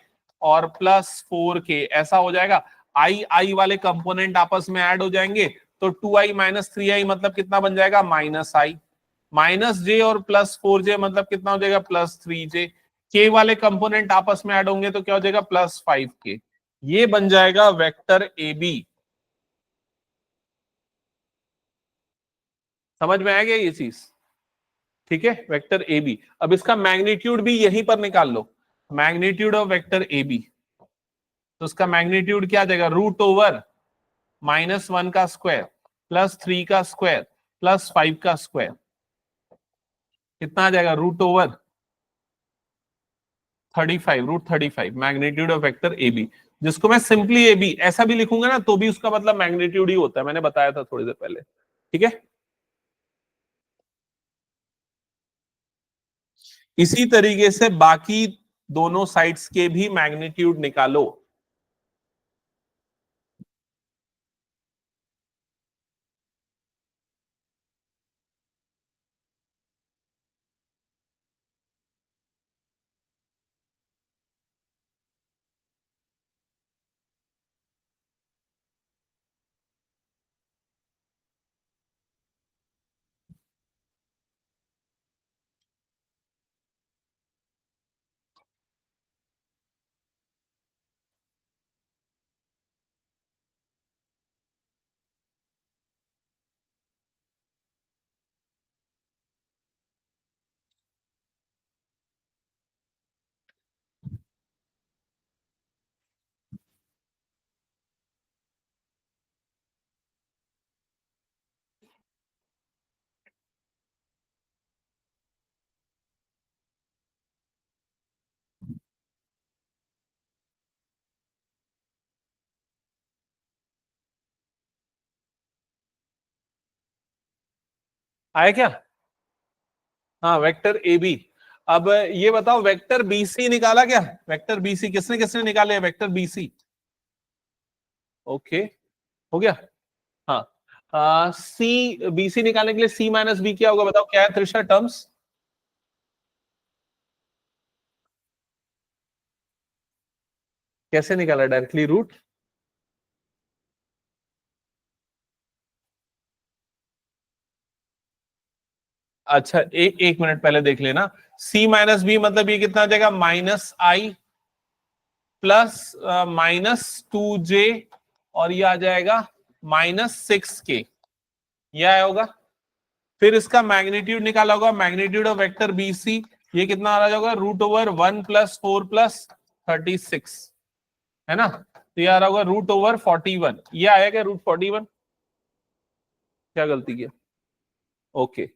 और प्लस 4k, ऐसा हो जाएगा। आई वाले कंपोनेंट आपस में ऐड हो जाएंगे, तो 2i माइनस 3i मतलब कितना बन जाएगा, -i, माइनस जे और प्लस 4j मतलब कितना हो जाएगा, +3j। के वाले कंपोनेंट आपस में ऐड होंगे तो क्या हो जाएगा, +5k। ये बन जाएगा वेक्टर ए बी। समझ में आ गया ये चीज? ठीक है, वेक्टर ए बी। अब इसका मैग्नीट्यूड भी यहीं पर निकाल लो, magnitude of vector A B, तो उसका मैग्नीट्यूड क्या आ जाएगा, √ओवर -1 का स्क्वायर प्लस 3 का स्क्वायर प्लस 5 का स्क्वायर, कितना आ जाएगा, √ओवर 35, √35 magnitude of vector A B, जिसको मैं सिंपली ए बी ऐसा भी लिखूंगा ना तो भी उसका मतलब मैग्नीट्यूड ही होता है, मैंने बताया था थोड़ी देर पहले। ठीक है, इसी तरीके से बाकी दोनों साइड्स के भी मैग्नीट्यूड निकालो। आया क्या? हाँ, वेक्टर ए बी। अब ये बताओ, वेक्टर बी सी निकाला क्या? वेक्टर बी सी किसने किसने निकाले हैं? वेक्टर बी सी। ओके, हो गया। हाँ, सी बी सी निकालने के लिए सी माइनस बी क्या होगा बताओ, क्या है त्रिशा टर्म्स? कैसे निकाला? Directly root. अच्छा, एक मिनट पहले देख लेना। सी माइनस बी मतलब ये कितना आ जाएगा? माइनस आई प्लस -2j, और ये आ जाएगा -6k। ये आया होगा। फिर इसका मैग्नीट्यूड निकाला होगा, magnitude of vector B C. ये कितना आ रहा होगा? √1 + 4 + 36, है ना? तो ये आ रहा होगा √41। ये आया क्या √41? क्या गलती किया? ओके,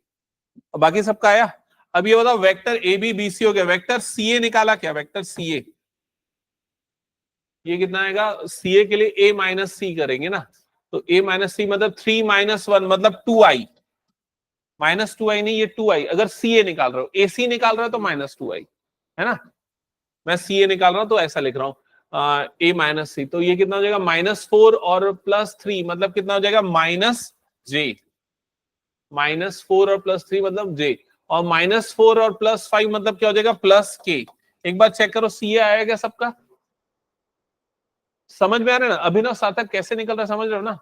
बाकी सबका आया। अब ये बताओ, vector A B B C हो गया, वेक्टर सी ए निकाला क्या? वेक्टर सी ए, ये कितना आएगा? सी ए के लिए ए माइनस सी करेंगे ना, तो ए माइनस सी मतलब 3 - 1 मतलब 2i। -2i नहीं, ये 2i। अगर सी ए निकाल रहे हो, ए सी निकाल रहे हो तो -2i, है ना? मैं सी ए निकाल रहा हूं तो ऐसा लिख रहा हूं, ए माइनस सी। तो ये कितना हो जाएगा? -4 और +3 मतलब कितना हो जाएगा? -j। -4 और +3 मतलब j, और -4 और +5 मतलब क्या हो जाएगा? +k। एक बार चेक करो, सी ए आया क्या सबका? समझ में आ रहा है ना? अभिनव सार्थक कैसे निकल रहा है, समझ रहे हो ना?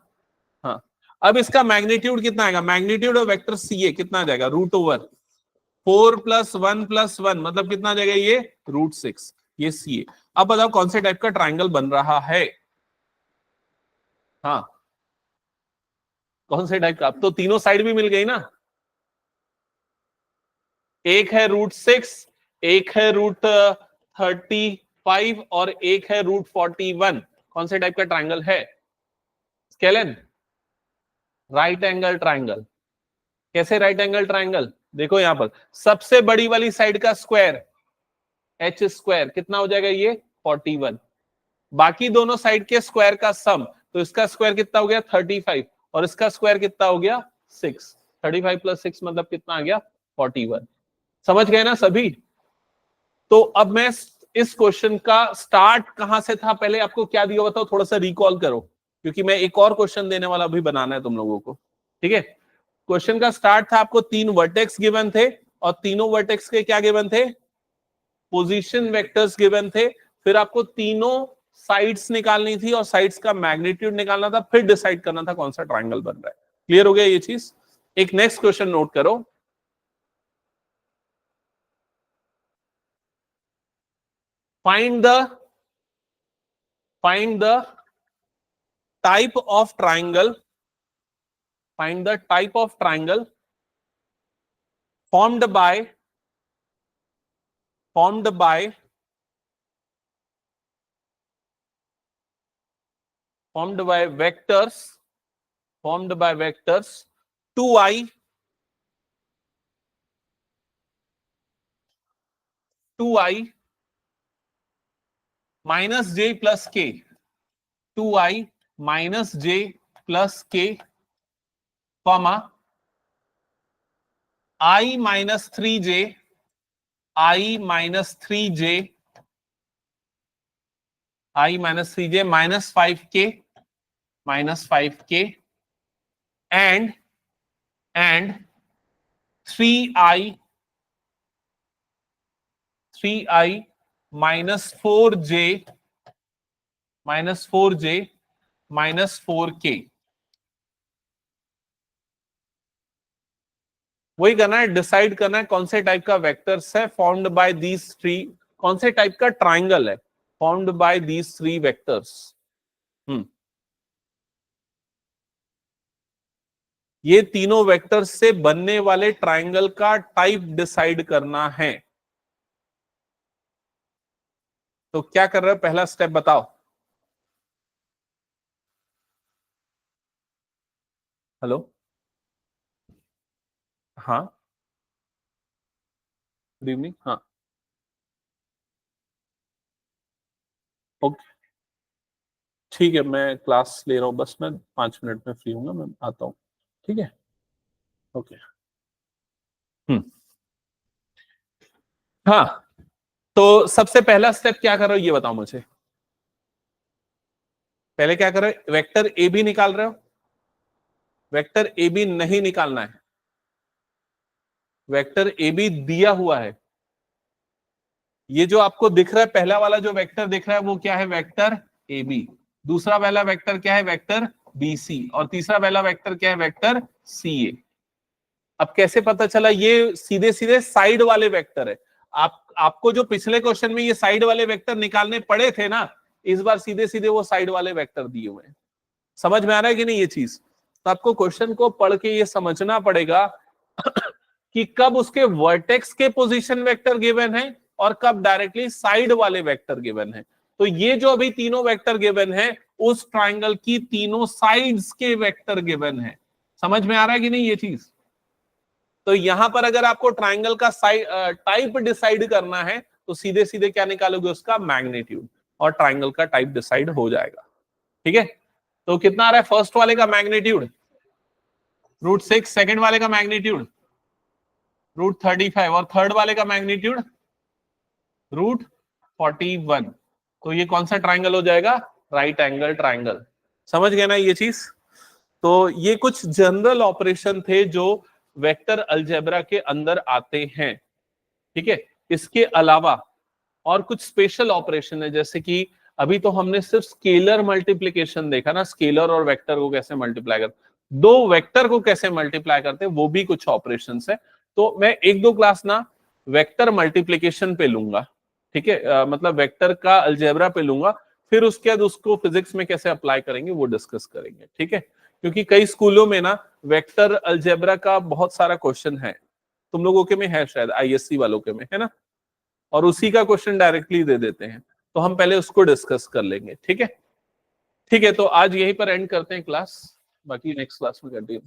हाँ। अब इसका मैग्नीट्यूड कितना आएगा? मैग्नीट्यूड ऑफ वेक्टर सी ए कितना आ जाएगा? √4 + 1 + 1 मतलब कितना आ जाएगा? ये √6। ये सी ए। अब बताओ कौन से टाइप का ट्राइंगल बन रहा है? हाँ, कौन से टाइप का? अब तो तीनों साइड भी मिल गई ना। एक है √6, एक है √35 और एक है √41। कौन से टाइप का ट्राइंगल है? Scalene, right angle triangle. कैसे राइट एंगल ट्राइंगल? देखो यहां पर सबसे बड़ी वाली साइड का स्क्वायर h² कितना हो जाएगा? ये 41। बाकी दोनों साइड के स्क्वायर का सम, तो इसका स्क्वायर कितना हो गया? 35, और इसका स्क्वायर कितना हो गया? 6। 35 + 6 मतलब कितना आ गया? 41। समझ गए ना सभी? तो अब मैं इस क्वेश्चन का स्टार्ट कहां से था, पहले आपको क्या दिया बताओ, थोड़ा सा रिकॉल करो, क्योंकि मैं एक और क्वेश्चन देने वाला भी बनाना है तुम लोगों को। ठीक है, क्वेश्चन का स्टार्ट था, आपको 3 वर्टेक्स गिवन थे, और तीनों वर्टेक्स के क्या गिवन थे? पोजीशन वेक्टर्स गिवन थे। फिर आपको तीनों साइड्स निकालनी थी, और साइड्स का मैग्नीट्यूड निकालना था, फिर डिसाइड करना था कौन सा ट्राइंगल बन रहा है। क्लियर हो गया ये चीज? एक नेक्स्ट क्वेश्चन नोट करो। Find the find the type of triangle, find the type of triangle formed by formed by formed by vectors formed by vectors 2i 2i minus j plus k 2i minus j plus k comma I minus 3j I minus 3j I minus 3j minus 5k minus 5k and 3i 3i minus 4j minus 4j minus 4k। वही करना है, decide करना है कौन से type का vectors है formed by these three, कौन से टाइप का ट्राइंगल है formed by these three vectors. ये तीनों वेक्टर्स से बनने वाले ट्राइंगल का टाइप डिसाइड करना है। तो क्या कर रहे हो, पहला स्टेप बताओ। हेलो, हाँ, गुड इवनिंग। हाँ, ओके, ठीक है, मैं क्लास ले रहा हूँ, बस मैं 5 मिनट में फ्री हूँ, मैं आता हूँ। ठीक है, ओके। हाँ, तो सबसे पहला स्टेप क्या कर रहे हो ये बताओ मुझे। पहले क्या कर रहे हो, वेक्टर ए बी निकाल रहे हो। वेक्टर ए बी नहीं निकालना है, वेक्टर ए बी दिया हुआ है। ये जो आपको दिख रहा है पहला वाला जो वेक्टर दिख रहा है वो क्या है, वेक्टर ए बी। दूसरा वाला वेक्टर क्या है, वेक्टर बी सी। और तीसरा वाला वेक्टर क्या है, वेक्टर सी ए। अब कैसे पता चला, ये सीधे सीधे साइड वाले वेक्टर है। आपको जो पिछले क्वेश्चन में ये साइड वाले वेक्टर निकालने पड़े थे ना, इस बार सीधे सीधे वो साइड वाले वेक्टर दिए हुए हैं। समझ में आ रहा है कि नहीं ये चीज। तो आपको क्वेश्चन को पढ़ के ये समझना पड़ेगा कि कब उसके वर्टेक्स के पोजीशन वेक्टर गिवन है और कब डायरेक्टली साइड वाले वेक्टर गिवन है। तो ये जो अभी तीनों वेक्टर गिवन है उस ट्राइंगल की तीनों साइड्स के वेक्टर गिवन है। समझ में आ रहा है कि नहीं ये चीज। तो यहां पर अगर आपको ट्राइंगल का टाइप डिसाइड करना है तो सीधे सीधे क्या निकालोगे, उसका मैग्नीट्यूड, और ट्राइंगल का टाइप डिसाइड हो जाएगा। ठीक है, तो कितना आ रहा है फर्स्ट वाले का मैग्नीट्यूड √6, सेकंड वाले का मैग्नीट्यूड √35 और थर्ड वाले का मैग्नीट्यूड √41। तो ये कौन सा ट्राइंगल हो जाएगा, राइट एंगल ट्राइंगल। समझ गए ना ये चीज। तो ये कुछ जनरल ऑपरेशन थे जो वेक्टर अलजेब्रा के अंदर आते हैं। ठीक है, इसके अलावा और कुछ स्पेशल ऑपरेशन है, जैसे कि अभी तो हमने सिर्फ स्केलर मल्टीप्लिकेशन देखा ना, स्केलर और वेक्टर को कैसे मल्टीप्लाई करते, दो वेक्टर को कैसे मल्टीप्लाई करते हैं, वो भी कुछ ऑपरेशंस है। तो मैं एक दो क्लास ना वेक्टर मल्टीप्लिकेशन पे लूंगा। ठीक है, मतलब वेक्टर का अलजेब्रा पे लूंगा, फिर उसके बाद उसको फिजिक्स में कैसे अप्लाई करेंगे वो डिस्कस करेंगे। ठीक है, क्योंकि कई स्कूलों में ना वेक्टर अलजेब्रा का बहुत सारा क्वेश्चन है, तुम लोगों के में है शायद, आईएससी वालों के में है ना, और उसी का क्वेश्चन डायरेक्टली दे देते हैं। तो हम पहले उसको डिस्कस कर लेंगे। ठीक है, ठीक है, तो आज यहीं पर एंड करते हैं क्लास, बाकी नेक्स्ट क्लास में कंटिन्यू।